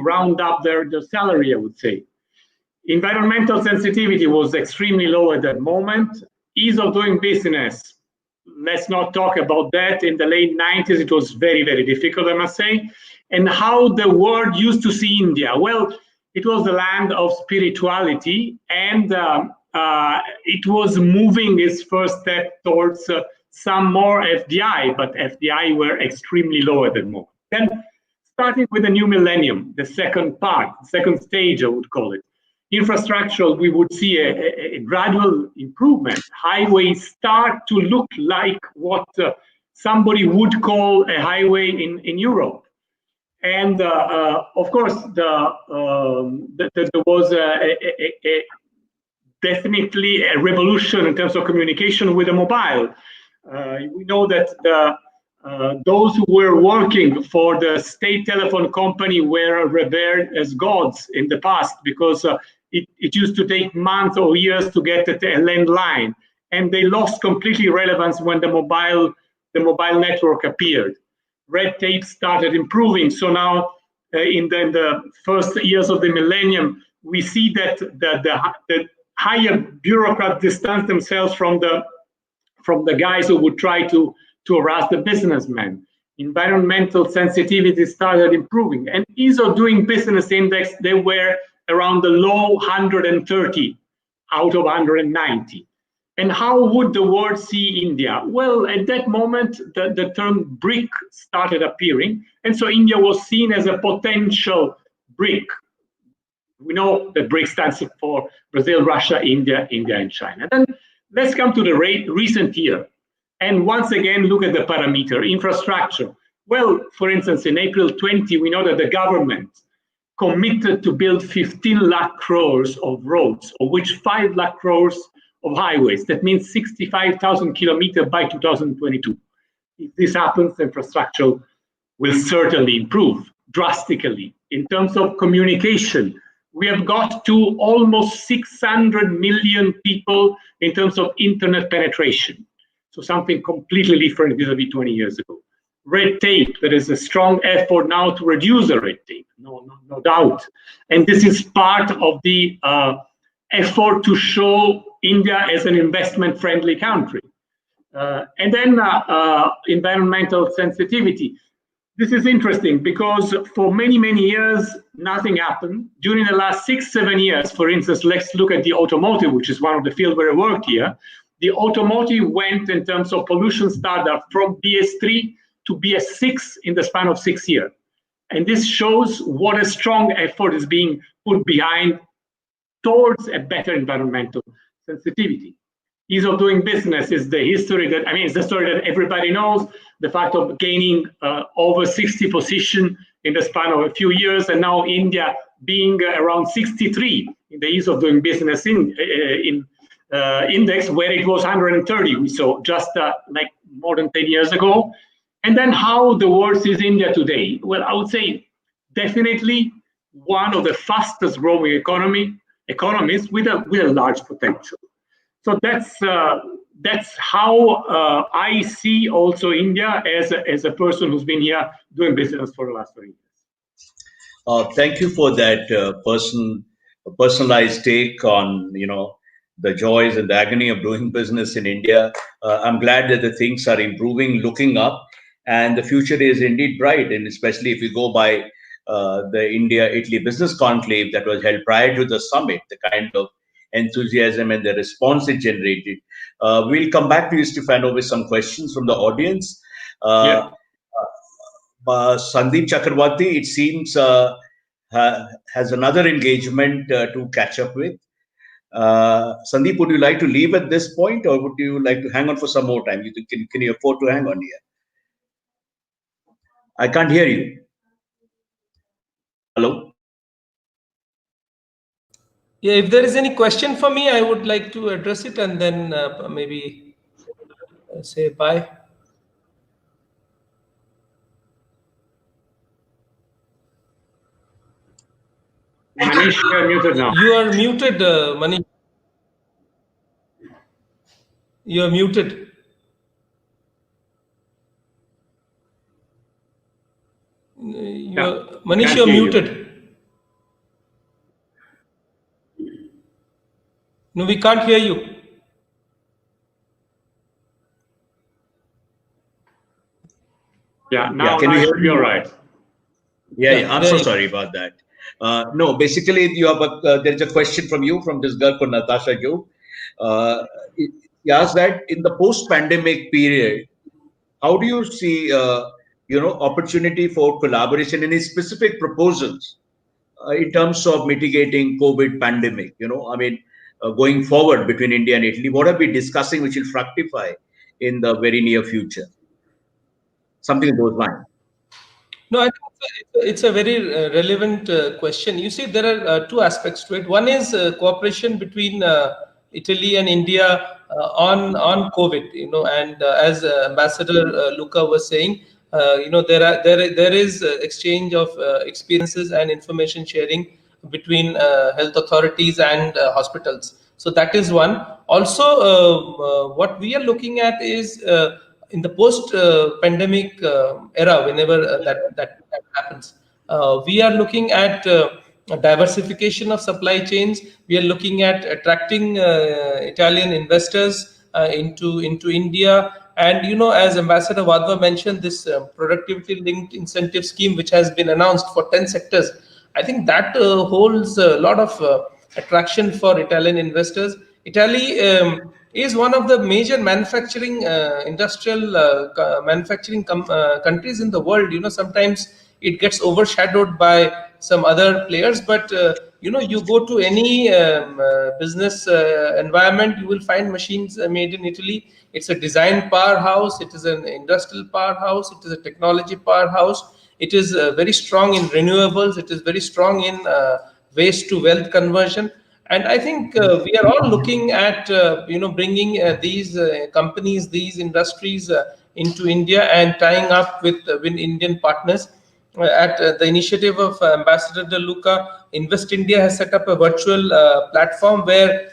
round up their salary, I would say. Environmental sensitivity was extremely low at that moment. Ease of doing business, let's not talk about that. In the late 90s, it was very, very difficult, I must say. And how the world used to see India. Well, it was the land of spirituality and it was moving its first step towards some more FDI, but FDI were extremely low at that moment. Then, starting with the new millennium, the second part, second stage, I would call it, infrastructural, we would see a gradual improvement. Highways start to look like what somebody would call a highway in Europe. And of course, there was definitely a revolution in terms of communication with the mobile. We know that those who were working for the state telephone company were revered as gods in the past, because it used to take months or years to get a landline, and they lost completely relevance when the mobile network appeared. Red tape started improving. So now, in the first years of the millennium, we see that the higher bureaucrats distance themselves from the guys who would try to harass the businessmen. Environmental sensitivity started improving, and ease of doing business index, they were around the low 130 out of 190. And how would the world see India? Well, at that moment, the term BRIC started appearing, and so India was seen as a potential BRIC. We know that BRIC stands for Brazil, Russia, India, and China. Then let's come to the recent year. And once again, look at the parameter, infrastructure. Well, for instance, in April 20, we know that the government committed to build 15 lakh crores of roads, of which 5 lakh crores of highways. That means 65,000 kilometers by 2022. If this happens, infrastructure will certainly improve drastically. In terms of communication, we have got to almost 600 million people in terms of internet penetration. So something completely different vis-a-vis 20 years ago. Red tape, there is a strong effort now to reduce the red tape, no doubt. And this is part of the effort to show India as an investment-friendly country. And then environmental sensitivity. This is interesting because for many, many years, nothing happened. During the last 6-7 years, for instance, let's look at the automotive, which is one of the fields where I work here. The automotive went, in terms of pollution standard, from BS3 to BS6 in the span of 6 years. And this shows what a strong effort is being put behind towards a better environmental sensitivity. Ease of doing business is the history that, it's the story that everybody knows, the fact of gaining over 60 position in the span of a few years, and now India being around 63 in the ease of doing business index, where it was 130, we saw just like more than 10 years ago. And then how the world sees India today? Well, I would say definitely one of the fastest growing economies with a large potential. So that's how I see also India as a person who's been here doing business for the last 20 years. Thank you for that personalized take on the joys and the agony of doing business in India. I'm glad that the things are improving, looking up, and the future is indeed bright. And especially if you go by the India-Italy Business Conclave that was held prior to the summit, the kind of enthusiasm and the response it generated. We'll come back to you, Stefano, with some questions from the audience. Sandeep Chakravarti, it seems, has another engagement to catch up with. Sandeep, would you like to leave at this point, or would you like to hang on for some more time? Can you afford to hang on here? I can't hear you. Hello? Yeah, if there is any question for me, I would like to address it and then maybe say bye. Manish, you are muted now. You are muted, Manish. You are muted. Manish, you are muted. No, we can't hear you. Yeah, now can you hear me? You're right. Yeah, I'm so sorry about that. No, basically, you have there's a question from you, from this girl called Natasha Jo. He asked that in the post-pandemic period, how do you see, opportunity for collaboration? Any specific proposals in terms of mitigating COVID pandemic? Going forward between India and Italy, what are we discussing which will fructify in the very near future? Something in those lines. No, I think it's a very relevant question. You see, there are two aspects to it. One is cooperation between Italy and India on COVID. And as Ambassador Luca was saying, there is exchange of experiences and information sharing between health authorities and hospitals. So that is one. Also, what we are looking at is in the post-pandemic era, whenever that happens, we are looking at diversification of supply chains. We are looking at attracting Italian investors into India. And as Ambassador Wadhwa mentioned, this productivity-linked incentive scheme, which has been announced for 10 sectors, I think that holds a lot of attraction for Italian investors. Italy is one of the major manufacturing, industrial manufacturing countries in the world. Sometimes it gets overshadowed by some other players, but you go to any business environment, you will find machines made in Italy. It's a design powerhouse, it is an industrial powerhouse, it is a technology powerhouse. It is very strong in renewables, it is very strong in waste to wealth conversion. And I think we are all looking at bringing these companies, these industries into India and tying up with Indian partners. At the initiative of Ambassador De Luca, Invest India has set up a virtual platform where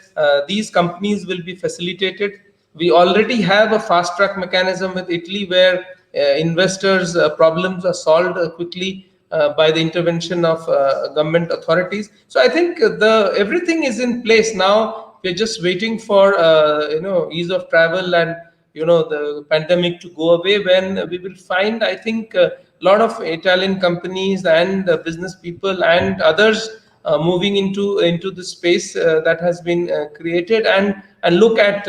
these companies will be facilitated. We already have a fast track mechanism with Italy where investors' problems are solved quickly by the intervention of government authorities. So I think everything is in place now. We're just waiting for ease of travel and the pandemic to go away, when we will find, I think, a lot of Italian companies and business people and others moving into the space that has been created, and look at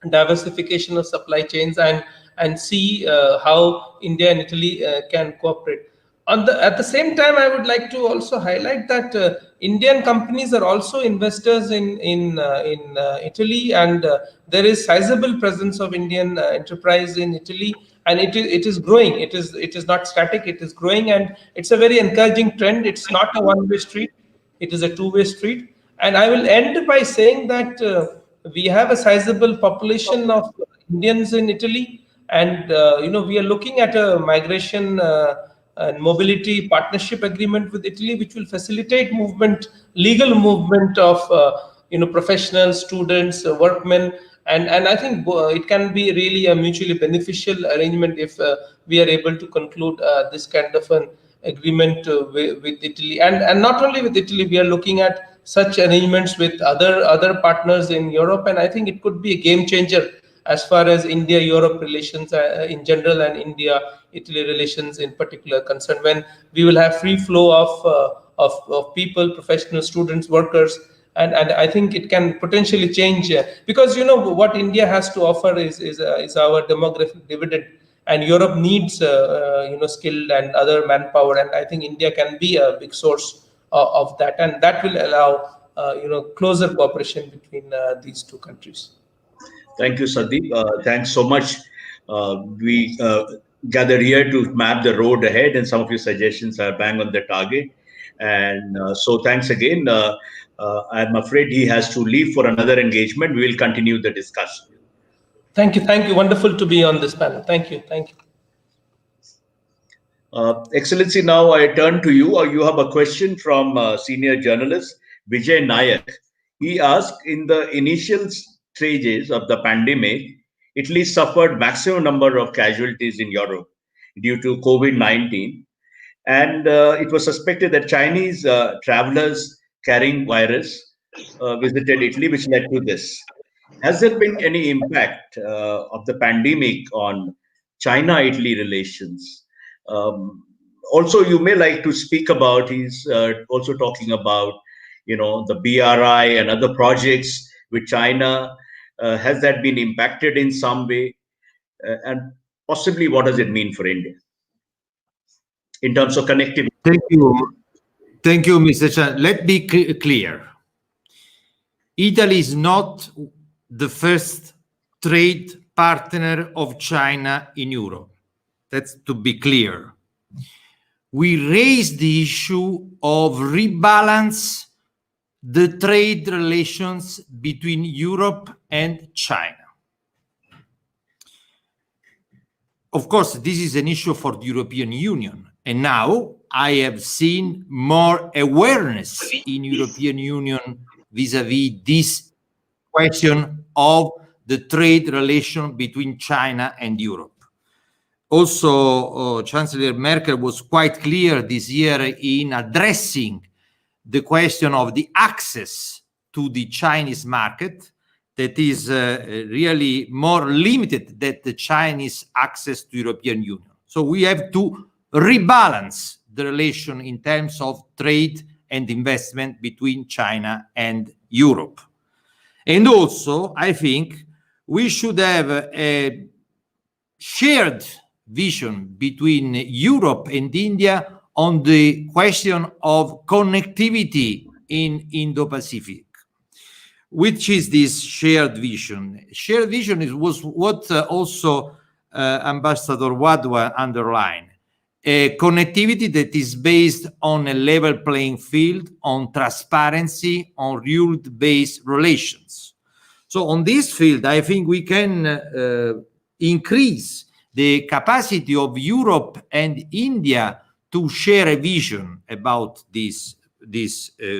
diversification of supply chains and see how India and Italy can cooperate. At the same time, I would like to also highlight that Indian companies are also investors in Italy, and there is sizable presence of Indian enterprise in Italy, and it is growing. It is not static. It is growing, and it's a very encouraging trend. It's not a one-way street. It is a two-way street. And I will end by saying that we have a sizable population of Indians in Italy, and we are looking at a migration and mobility partnership agreement with Italy, which will facilitate legal movement of professionals, students, workmen, and I think it can be really a mutually beneficial arrangement if we are able to conclude this kind of an agreement with Italy, and not only with Italy. We are looking at such arrangements with other partners in Europe, and I think it could be a game changer as far as India-Europe relations in general and India-Italy relations in particular concerned, when we will have free flow of people, professional students, workers, and I think it can potentially change because what India has to offer is our demographic dividend, and Europe needs skilled and other manpower, and I think India can be a big source of that, and that will allow closer cooperation between these two countries. Thank you, Sandeep. Thanks so much. We gathered here to map the road ahead, and some of your suggestions are bang on the target. And so thanks again. I'm afraid he has to leave for another engagement. We will continue the discussion. Thank you. Wonderful to be on this panel. Thank you. Excellency, now I turn to you. You have a question from senior journalist Vijay Nayak. He asked, in the initial stages of the pandemic, Italy suffered maximum number of casualties in Europe due to COVID-19. And it was suspected that Chinese travelers carrying virus visited Italy, which led to this. Has there been any impact of the pandemic on China-Italy relations? Also, you may like to speak about, he's also talking about, the BRI and other projects with China? Has that been impacted in some way? And possibly, what does it mean for India in terms of connectivity? Thank you. Thank you, Mr. Chan. Let me be clear. Italy is not the first trade partner of China in Europe. That's to be clear. We raised the issue of rebalance the trade relations between Europe and China. Of course, this is an issue for the European Union. And now I have seen more awareness in European Union vis-à-vis this question of the trade relation between China and Europe. Also, Chancellor Merkel was quite clear this year in addressing the question of the access to the Chinese market that is really more limited than the Chinese access to European Union. So we have to rebalance the relation in terms of trade and investment between China and Europe. And also, I think we should have a shared vision between Europe and India on the question of connectivity in Indo-Pacific. Which is this shared vision? Shared vision was what also Ambassador Wadhwa underlined. A connectivity that is based on a level playing field, on transparency, on rule-based relations. So on this field, I think we can increase the capacity of Europe and India to share a vision about this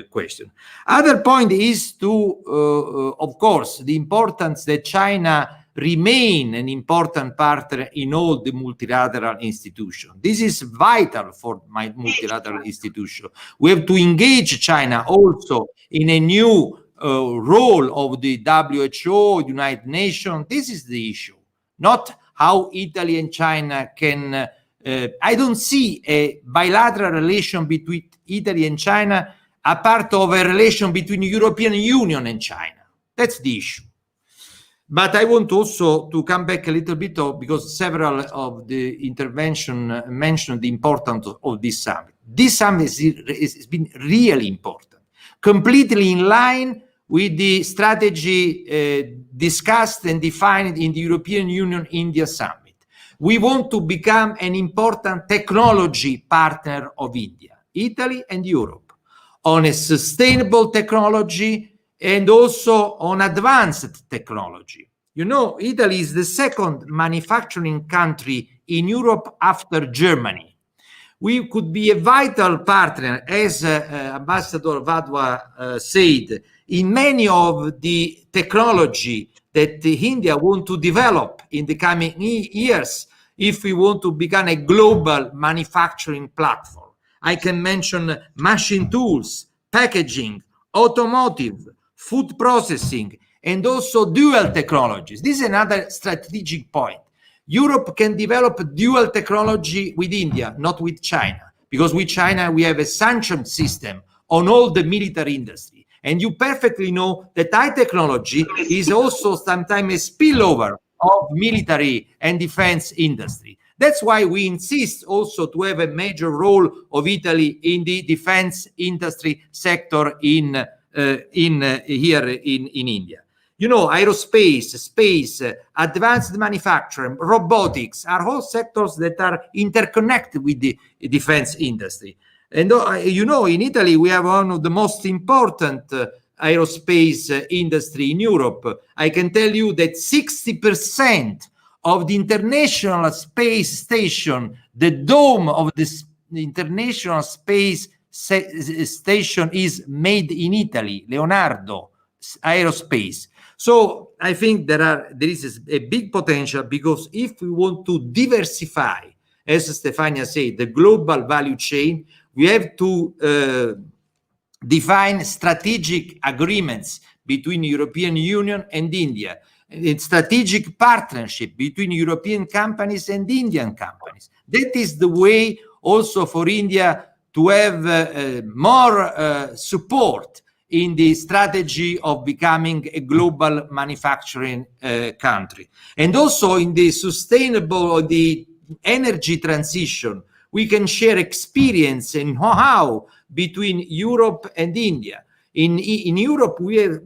question. Other point is to, of course, the importance that China remain an important partner in all the multilateral institutions. This is vital for my multilateral institution. We have to engage China also in a new role of the WHO, United Nations. This is the issue, not how Italy and China can I don't see a bilateral relation between Italy and China a part of a relation between European Union and China. That's the issue. But I want also to come back a little bit because several of the intervention mentioned the importance of this summit. This summit has been really important, completely in line with the strategy discussed and defined in the European Union-India summit. We want to become an important technology partner of India, Italy and Europe, on a sustainable technology and also on advanced technology. You know, Italy is the second manufacturing country in Europe after Germany. We could be a vital partner, as Ambassador Wadhwa said, in many of the technology that India want to develop in the coming years if we want to become a global manufacturing platform. I can mention machine tools, packaging, automotive, food processing, and also dual technologies. This is another strategic point. Europe can develop dual technology with India, not with China, because with China we have a sanction system on all the military industry. And you perfectly know that high technology is also sometimes a spillover of military and defense industry. That's why we insist also to have a major role of Italy in the defense industry sector in India. You know, aerospace, space, advanced manufacturing, robotics are all sectors that are interconnected with the defense industry. And you know, in Italy, we have one of the most important aerospace industry in Europe. I can tell you that 60% of the International Space Station, the dome of the International Space Station is made in Italy, Leonardo Aerospace. So I think there is a big potential, because if we want to diversify, as Stefania said, the global value chain, we have to define strategic agreements between European Union and India, a strategic partnership between European companies and Indian companies. That is the way also for India to have more support in the strategy of becoming a global manufacturing country. And also in the sustainable or the energy transition, we can share experience and know-how between Europe and India. In Europe, we have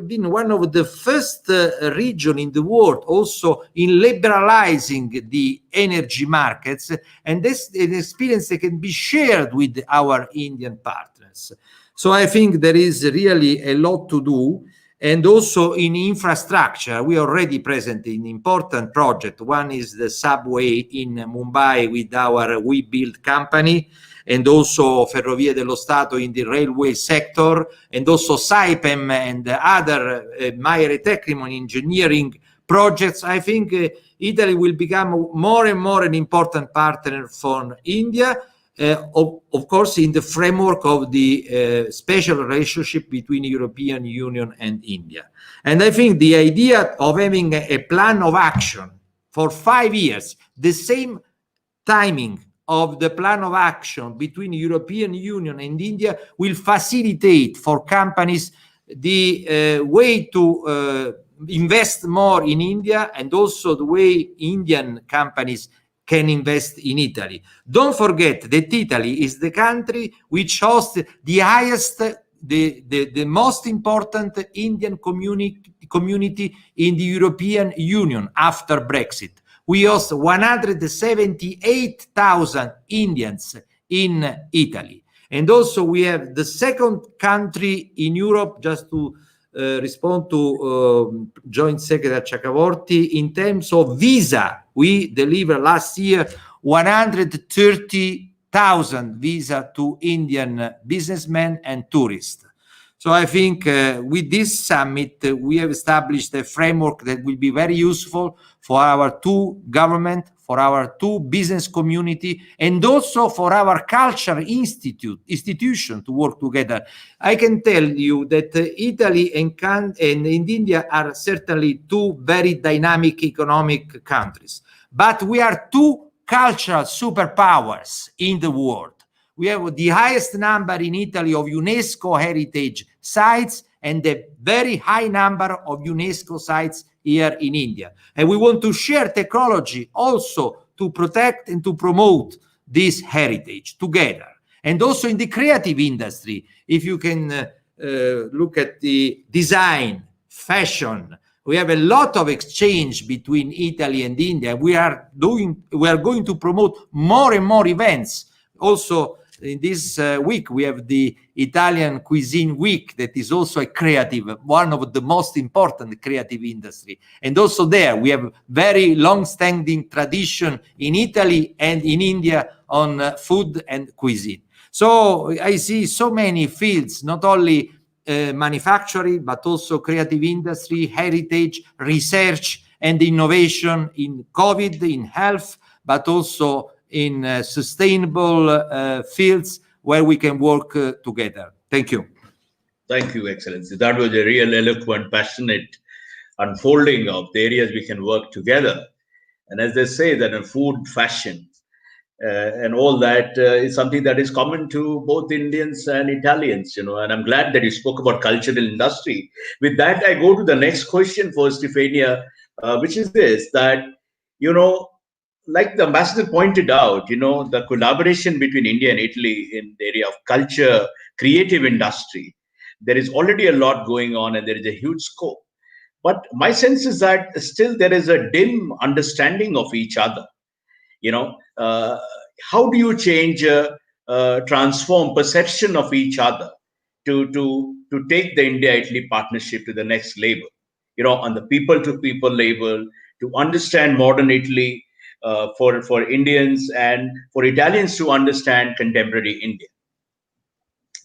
been one of the first region in the world also in liberalizing the energy markets, and this is an experience that can be shared with our Indian partners. So I think there is really a lot to do. And also in infrastructure, we are already present in important projects. One is the subway in Mumbai with our We Build company, and also Ferrovie dello Stato in the railway sector, and also Saipem and other Maire Tecnimont engineering projects. I think Italy will become more and more an important partner for India, of course, in the framework of the special relationship between European Union and India. And I think the idea of having a plan of action for 5 years, the same timing of the plan of action between European Union and India, will facilitate for companies the way to invest more in India, and also the way Indian companies can invest in Italy. Don't forget that Italy is the country which hosts the highest, the most important Indian community in the European Union after Brexit. We host 178,000 Indians in Italy. And also we have the second country in Europe, just to respond to Joint Secretary Chakravorty, in terms of visa. We delivered last year 130,000 visa to Indian businessmen and tourists. So I think with this summit, we have established a framework that will be very useful for our two government, for our two business community, and also for our culture institution to work together. I can tell you that Italy and India are certainly two very dynamic economic countries, but we are two cultural superpowers in the world. We have the highest number in Italy of UNESCO heritage sites and a very high number of UNESCO sites here in India. And we want to share technology also to protect and to promote this heritage together. And also in the creative industry, if you can look at the design, fashion, we have a lot of exchange between Italy and India. We are going to promote more and more events. Also, in this week, we have the Italian Cuisine Week, that is also a creative, one of the most important creative industry. And also there, we have very long-standing tradition in Italy and in India on food and cuisine. So I see so many fields, not only manufacturing, but also creative industry, heritage, research, and innovation in COVID, in health, but also in sustainable fields where we can work together. Thank you. Thank you, Excellency. That was a real eloquent, passionate unfolding of the areas we can work together. And as they say, that in food, fashion, and all that is something that is common to both Indians and Italians, and I'm glad that you spoke about cultural industry. With that, I go to the next question for Stefania, which is this, that, like the ambassador pointed out, the collaboration between India and Italy in the area of culture, creative industry, there is already a lot going on and there is a huge scope. But my sense is that still there is a dim understanding of each other. How do you change, transform perception of each other to take the India-Italy partnership to the next level, on the people-to-people level, to understand modern Italy, for Indians and for Italians to understand contemporary India?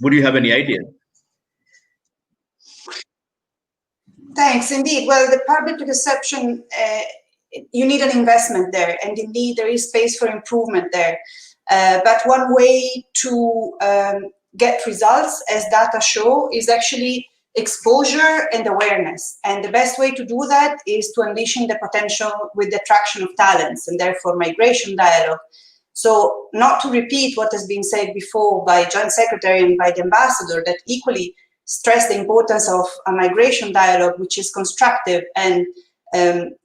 Would you have any idea? Thanks. Indeed. Well, the public perception, you need an investment there, and indeed there is space for improvement there. But one way to get results, as data show, is actually exposure and awareness. And the best way to do that is to unleashing the potential with the attraction of talents, and therefore migration dialogue. So not to repeat what has been said before by Joint Secretary and by the Ambassador, that equally stress the importance of a migration dialogue which is constructive and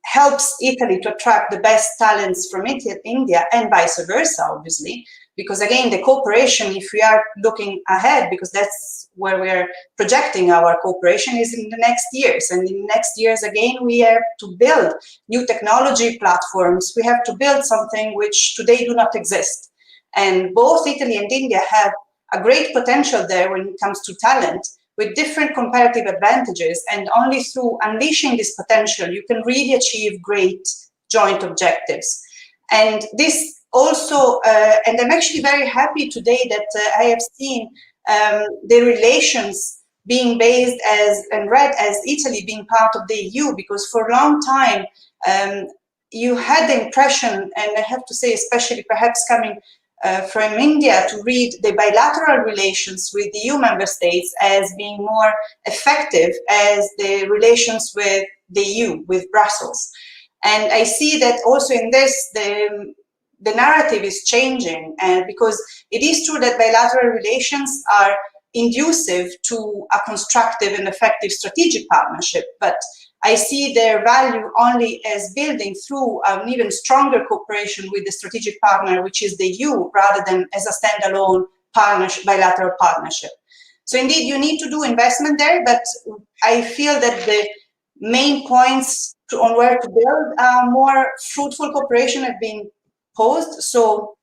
helps Italy to attract the best talents from India and vice versa, obviously. Because again, the cooperation, if we are looking ahead, because that's where we are projecting our cooperation, is in the next years. And in the next years, again, we have to build new technology platforms. We have to build something which today do not exist. And both Italy and India have a great potential there when it comes to talent, with different comparative advantages. And only through unleashing this potential, you can really achieve great joint objectives. And this also, and I'm actually very happy today that I have seen the relations being based as and read as Italy being part of the EU, because for a long time you had the impression, and I have to say, especially perhaps coming from India, to read the bilateral relations with the EU member states as being more effective as the relations with the EU, with Brussels. And I see that also in this, the narrative is changing, and because it is true that bilateral relations are inducive to a constructive and effective strategic partnership, but I see their value only as building through an even stronger cooperation with the strategic partner, which is the EU, rather than as a standalone partnership, bilateral partnership. So indeed, you need to do investment there, but I feel that the main points on where to build more fruitful cooperation have been posed. So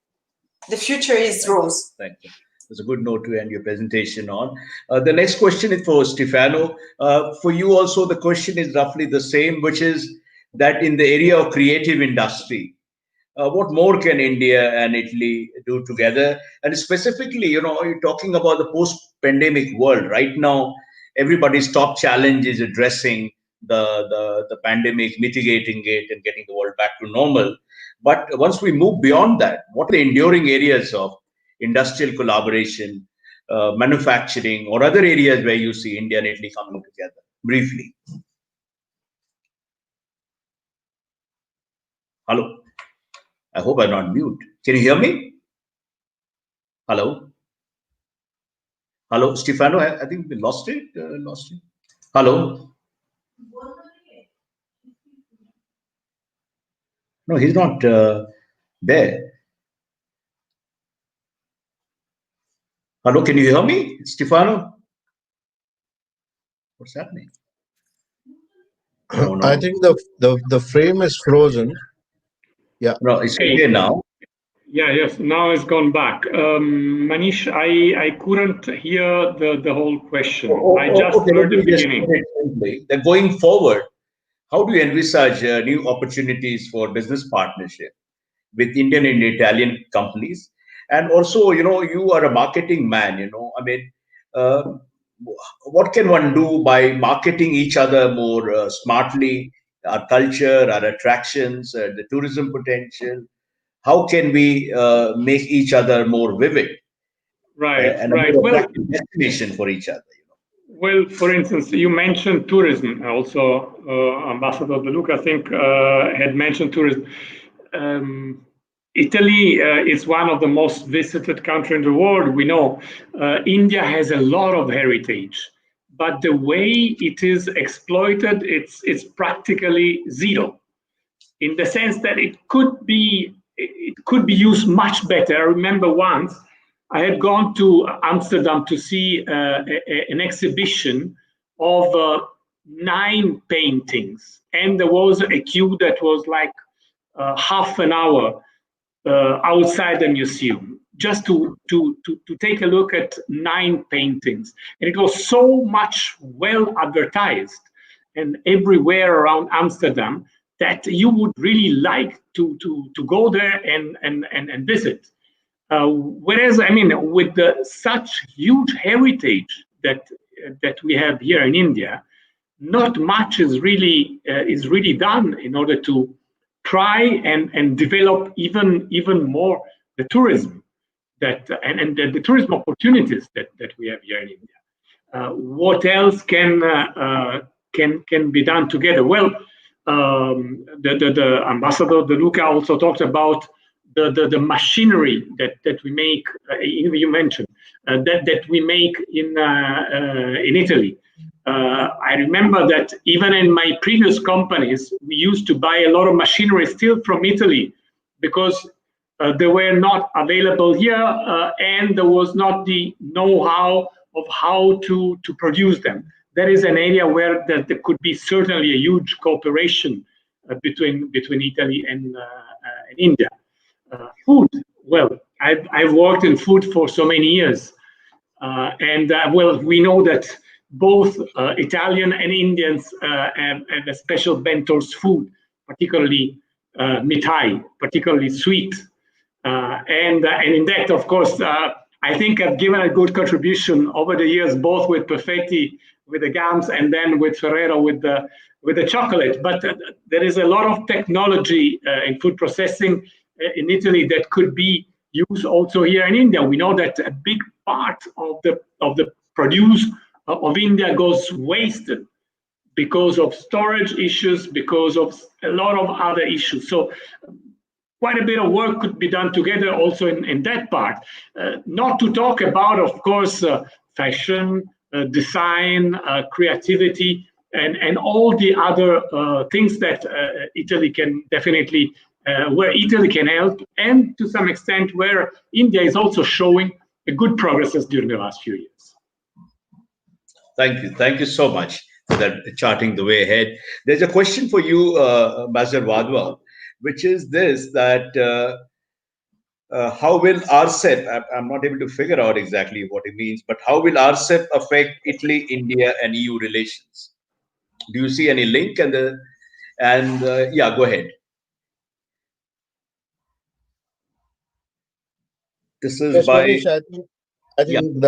the future is rose. Thank you. That's a good note to end your presentation on. The next question is for Stefano. For you also, the question is roughly the same, which is that in the area of creative industry, what more can India and Italy do together? And specifically, you're talking about the post-pandemic world. Right now, everybody's top challenge is addressing the pandemic, mitigating it, and getting the world back to normal. But once we move beyond that, what are the enduring areas of industrial collaboration, manufacturing, or other areas where you see India and Italy coming together? Briefly. Hello. I hope I'm not mute. Can you hear me? Hello. Hello, Stefano. I think we lost it. Hello. No, he's not there. Hello, can you hear me, Stefano? What's happening? No. I think the frame is frozen. Yeah. No, it's here now. Yeah, yes, now it's gone back. Manish, I couldn't hear the whole question. I just heard the beginning. Then going forward, how do you envisage new opportunities for business partnership with Indian and Italian companies? And also, you are a marketing man, I mean, what can one do by marketing each other more smartly, our culture, our attractions, the tourism potential? How can we make each other more vivid? Right, and right. a more attractive destination for each other? Well, for instance, you mentioned tourism. Also, Ambassador De Luca, I think, had mentioned tourism. Italy is one of the most visited countries in the world. We know India has a lot of heritage, but the way it is exploited, it's practically zero, in the sense that it could be used much better. I remember once I had gone to Amsterdam to see an exhibition of 9 paintings, and there was a queue that was like half an hour outside the museum just to take a look at 9 paintings. And it was so much well advertised and everywhere around Amsterdam that you would really like to go there and visit. Whereas, I mean, with such huge heritage that we have here in India, not much is really done in order to try and develop even more the tourism and the tourism opportunities that we have here in India. What else can be done together? Well, the Ambassador De Luca also talked about the machinery that we make, you mentioned, that we make in Italy. I remember that even in my previous companies, we used to buy a lot of machinery still from Italy because they were not available here, and there was not the know-how of how to produce them. That is an area where there could be certainly a huge cooperation between Italy and India. Food, well, I've worked in food for so many years, and well, we know that both Italian and Indians have a special bento's food, particularly mithai, particularly sweet. And in that, of course, I think I've given a good contribution over the years, both with Perfetti, with the gums, and then with Ferrero with the chocolate. But there is a lot of technology in food processing in Italy that could be used also here in India. We know that a big part of the produce of India goes wasted because of storage issues, because of a lot of other issues. So quite a bit of work could be done together also in that part. Not to talk about, of course, fashion, design, creativity, and all the other things that Italy can definitely, where Italy can help, and to some extent where India is also showing a good progresses during the last few years. Thank you so much for that, charting the way ahead. There's a question for you, Ambassador Wadhwa, which is this, that how will RCEP, I'm not able to figure out exactly what it means, but how will RCEP affect Italy, India, and EU relations? Do you see any link? Yeah, go ahead. This is Yes, by... Manish, I think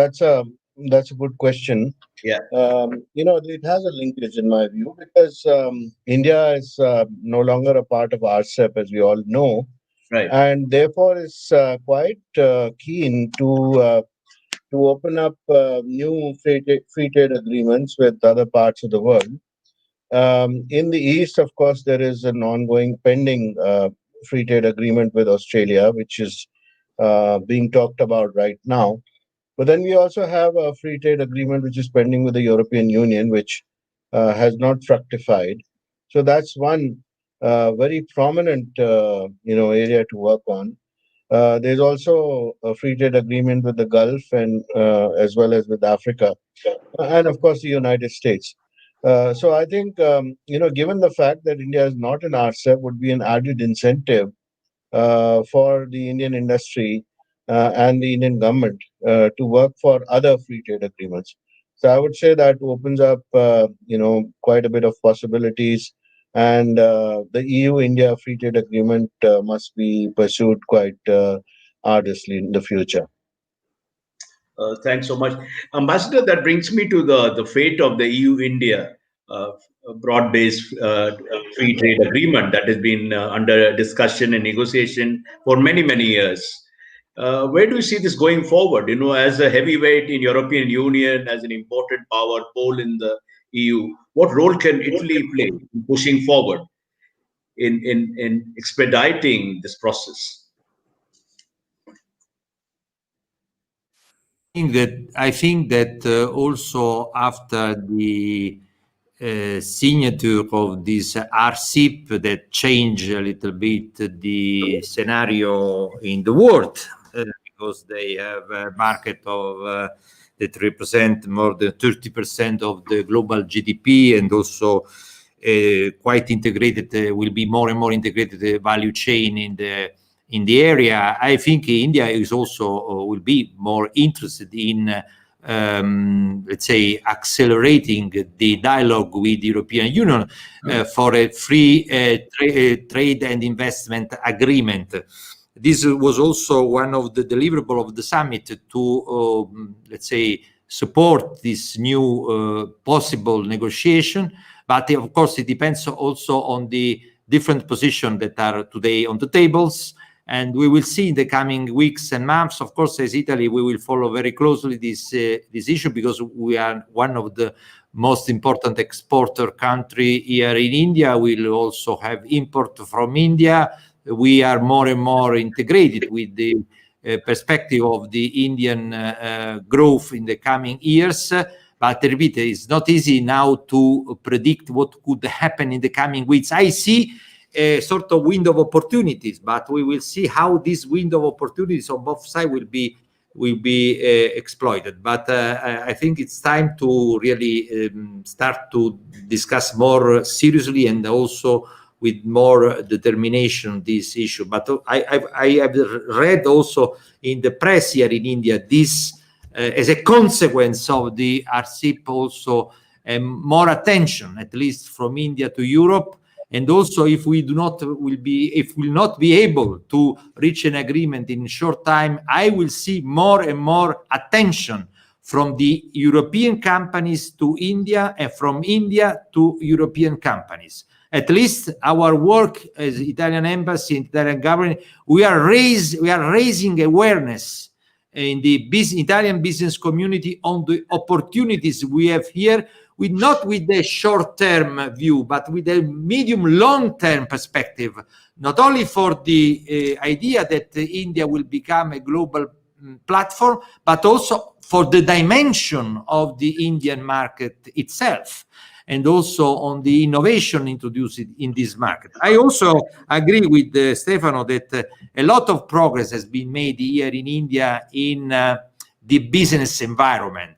that's a good question. Yeah. It has a linkage in my view, because India is no longer a part of RCEP, as we all know, Right. and therefore is quite keen to open up new free trade agreements with other parts of the world. In the East, of course, there is an ongoing pending free trade agreement with Australia, which is being talked about right now. But then we also have a free trade agreement which is pending with the European Union, which has not fructified. So that's one very prominent area to work on. There's also a free trade agreement with the Gulf and as well as with Africa, and of course the United States. So I think given the fact that India is not in RCEP, would be an added incentive for the Indian industry and the Indian government to work for other free trade agreements. So I would say that opens up quite a bit of possibilities, and the EU-India free trade agreement must be pursued quite arduously in the future. Thanks so much, Ambassador. That brings me to the fate of the EU-India broad-based free trade agreement that has been under discussion and negotiation for many years. Where do you see this going forward? As a heavyweight in European Union, as an important power pole in the EU, what role can Italy play in pushing forward in expediting this process? I think that also after the signature of this RCEP that changed a little bit the scenario in the world, because they have a market of that represent more than 30% of the global GDP, and also quite integrated, will be more and more integrated value chain in the area. I think India is also will be more interested in let's say accelerating the dialogue with the European Union for a free trade and investment agreement. This was also one of the deliverables of the summit to let's say support this new possible negotiation. But of course, it depends also on the different positions that are today on the tables. And we will see in the coming weeks and months. Of course, as Italy, we will follow very closely this issue, because we are one of the most important exporter country here in India. We'll also have import from India. we are more and more integrated with the perspective of the Indian growth in the coming years. But I repeat, it's not easy now to predict what could happen in the coming weeks. I see a sort of window of opportunities, but we will see how this window of opportunities on both sides will be exploited. But I think it's time to really start to discuss more seriously and also with more determination this issue. But I have read also in the press here in India this as a consequence of the RCEP also more attention, at least from India to Europe. And also, if we will not be able to reach an agreement in short time, I will see more and more attention from the European companies to India and from India to European companies. At least our work as Italian embassy and Italian government, we are raising awareness in the Italian business community on the opportunities we have here, not with the short-term view, but with a medium, long-term perspective, not only for the idea that India will become a global platform, but also for the dimension of the Indian market itself, and also on the innovation introduced in this market. I also agree with Stefano that a lot of progress has been made here in India in the business environment.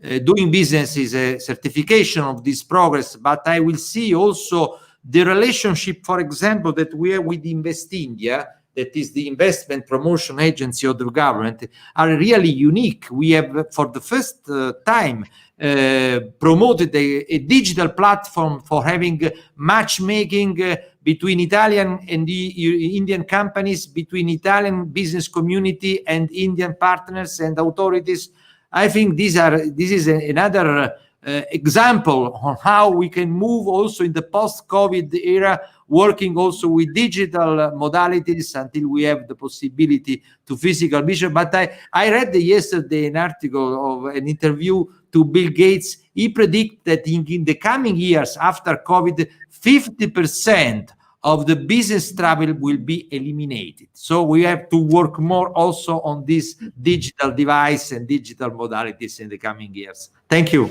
Doing business is a certification of this progress, but I will see also the relationship, for example, that we have with Invest India, that is the investment promotion agency of the government, are really unique. We have, for the first time, promoted a digital platform for having matchmaking between Italian and the Indian companies, between Italian business community and Indian partners and authorities. I think this is another example on how we can move also in the post-COVID era, working also with digital modalities until we have the possibility to physical vision. But I read yesterday an article of an interview to Bill Gates. He predicts that in the coming years after COVID, 50% of the business travel will be eliminated. So we have to work more also on this digital device and digital modalities in the coming years. Thank you.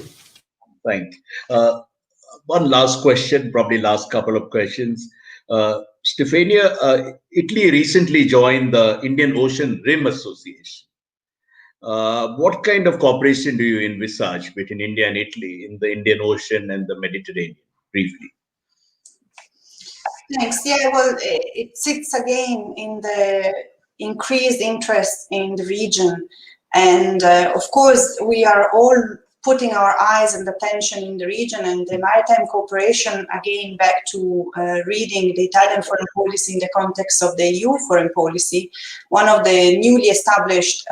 Thank you. One last question, probably last couple of questions. Stefania, Italy recently joined the Indian Ocean Rim Association. What kind of cooperation do you envisage between India and Italy in the Indian Ocean and the Mediterranean, briefly? Thanks. Yeah, well, it sits again in the increased interest in the region. And of course, we are all putting our eyes and attention in the region, and the maritime cooperation, again, back to reading the Italian foreign policy in the context of the EU foreign policy. One of the newly established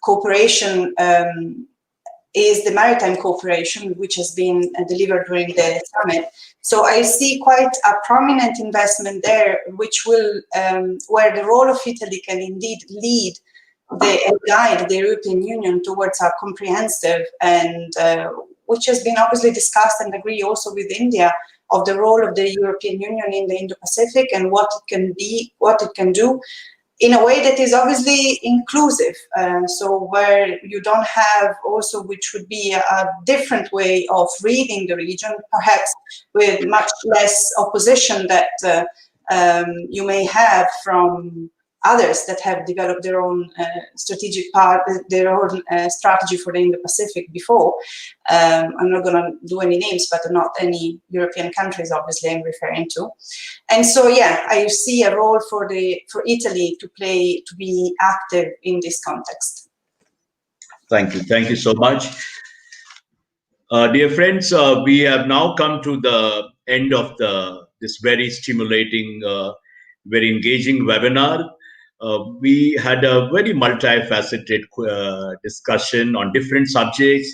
cooperation is the maritime cooperation, which has been delivered during the summit. So I see quite a prominent investment there, which will, where the role of Italy can indeed lead and guide the European Union towards a comprehensive and which has been obviously discussed and agreed also with India, of the role of the European Union in the Indo-Pacific and what it can be, what it can do, in a way that is obviously inclusive. So where you don't have also, which would be a different way of reading the region, perhaps with much less opposition that you may have from others that have developed their own strategic part, their own strategy for the Indo-Pacific before. I'm not going to do any names, but not any European countries, obviously, I'm referring to. And so, yeah, I see a role for Italy to play, to be active in this context. Thank you so much. Dear friends, we have now come to the end of this very stimulating, very engaging webinar. We had a very multifaceted discussion on different subjects,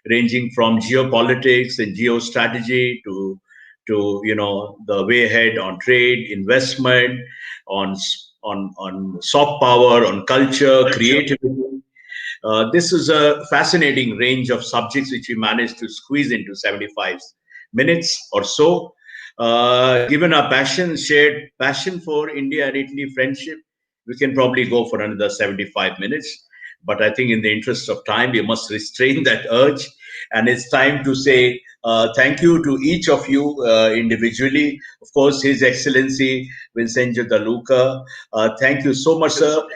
ranging from geopolitics and geostrategy to the way ahead on trade, investment, on soft power, on culture, creativity. This is a fascinating range of subjects which we managed to squeeze into 75 minutes or so. Given our passion, shared passion for India and Italy friendship, we can probably go for another 75 minutes. But I think in the interest of time, we must restrain that urge. And it's time to say thank you to each of you individually. Of course, His Excellency Vincenzo Da Luca. Thank you so much, sir.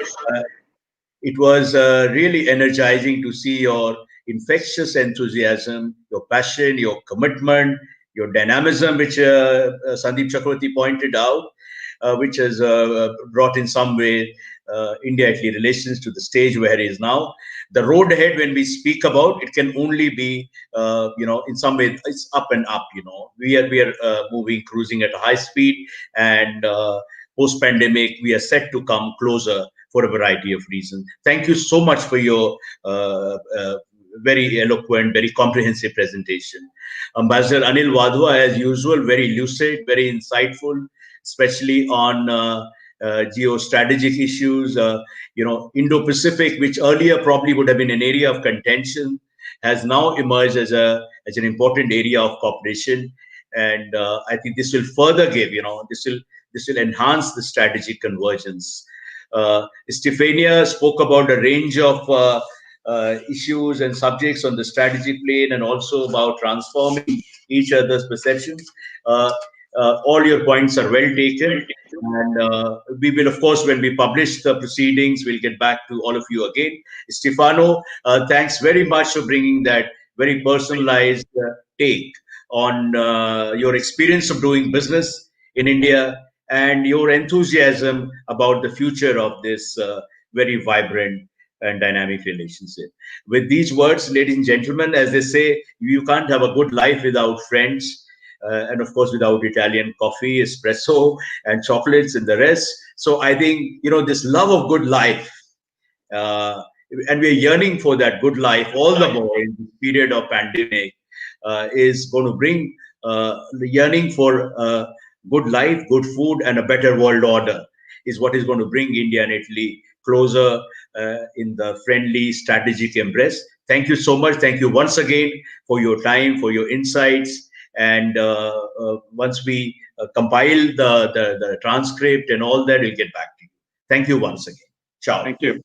It was really energizing to see your infectious enthusiasm, your passion, your commitment, your dynamism, which Sandeep Chakravarti pointed out, which has brought in some way India-Italy relations to the stage where it is now. The road ahead, when we speak about, it can only be, in some way, it's up and up. We are moving, cruising at a high speed, and post-pandemic, we are set to come closer for a variety of reasons. Thank you so much for your very eloquent, very comprehensive presentation. Ambassador Anil Wadhwa, as usual, very lucid, very insightful, especially on geostrategic issues. Indo-Pacific, which earlier probably would have been an area of contention, has now emerged as an important area of cooperation. And I think this will further give, this will enhance the strategic convergence. Stefania spoke about a range of issues and subjects on the strategy plane, and also about transforming each other's perceptions. All your points are well taken, and we will, of course, when we publish the proceedings, we'll get back to all of you again. Stefano, thanks very much for bringing that very personalized take on your experience of doing business in India and your enthusiasm about the future of this very vibrant and dynamic relationship. With these words, ladies and gentlemen, as they say, you can't have a good life without friends, and of course without Italian coffee, espresso, and chocolates and the rest. So I think, this love of good life, and we're yearning for that good life all the more in this period of pandemic, is going to bring the yearning for good life, good food, and a better world order is what is going to bring India and Italy closer in the friendly strategic embrace. Thank you so much. Thank you once again for your time, for your insights. And once we compile the transcript and all that, we'll get back to you. Thank you once again. Ciao. Thank you.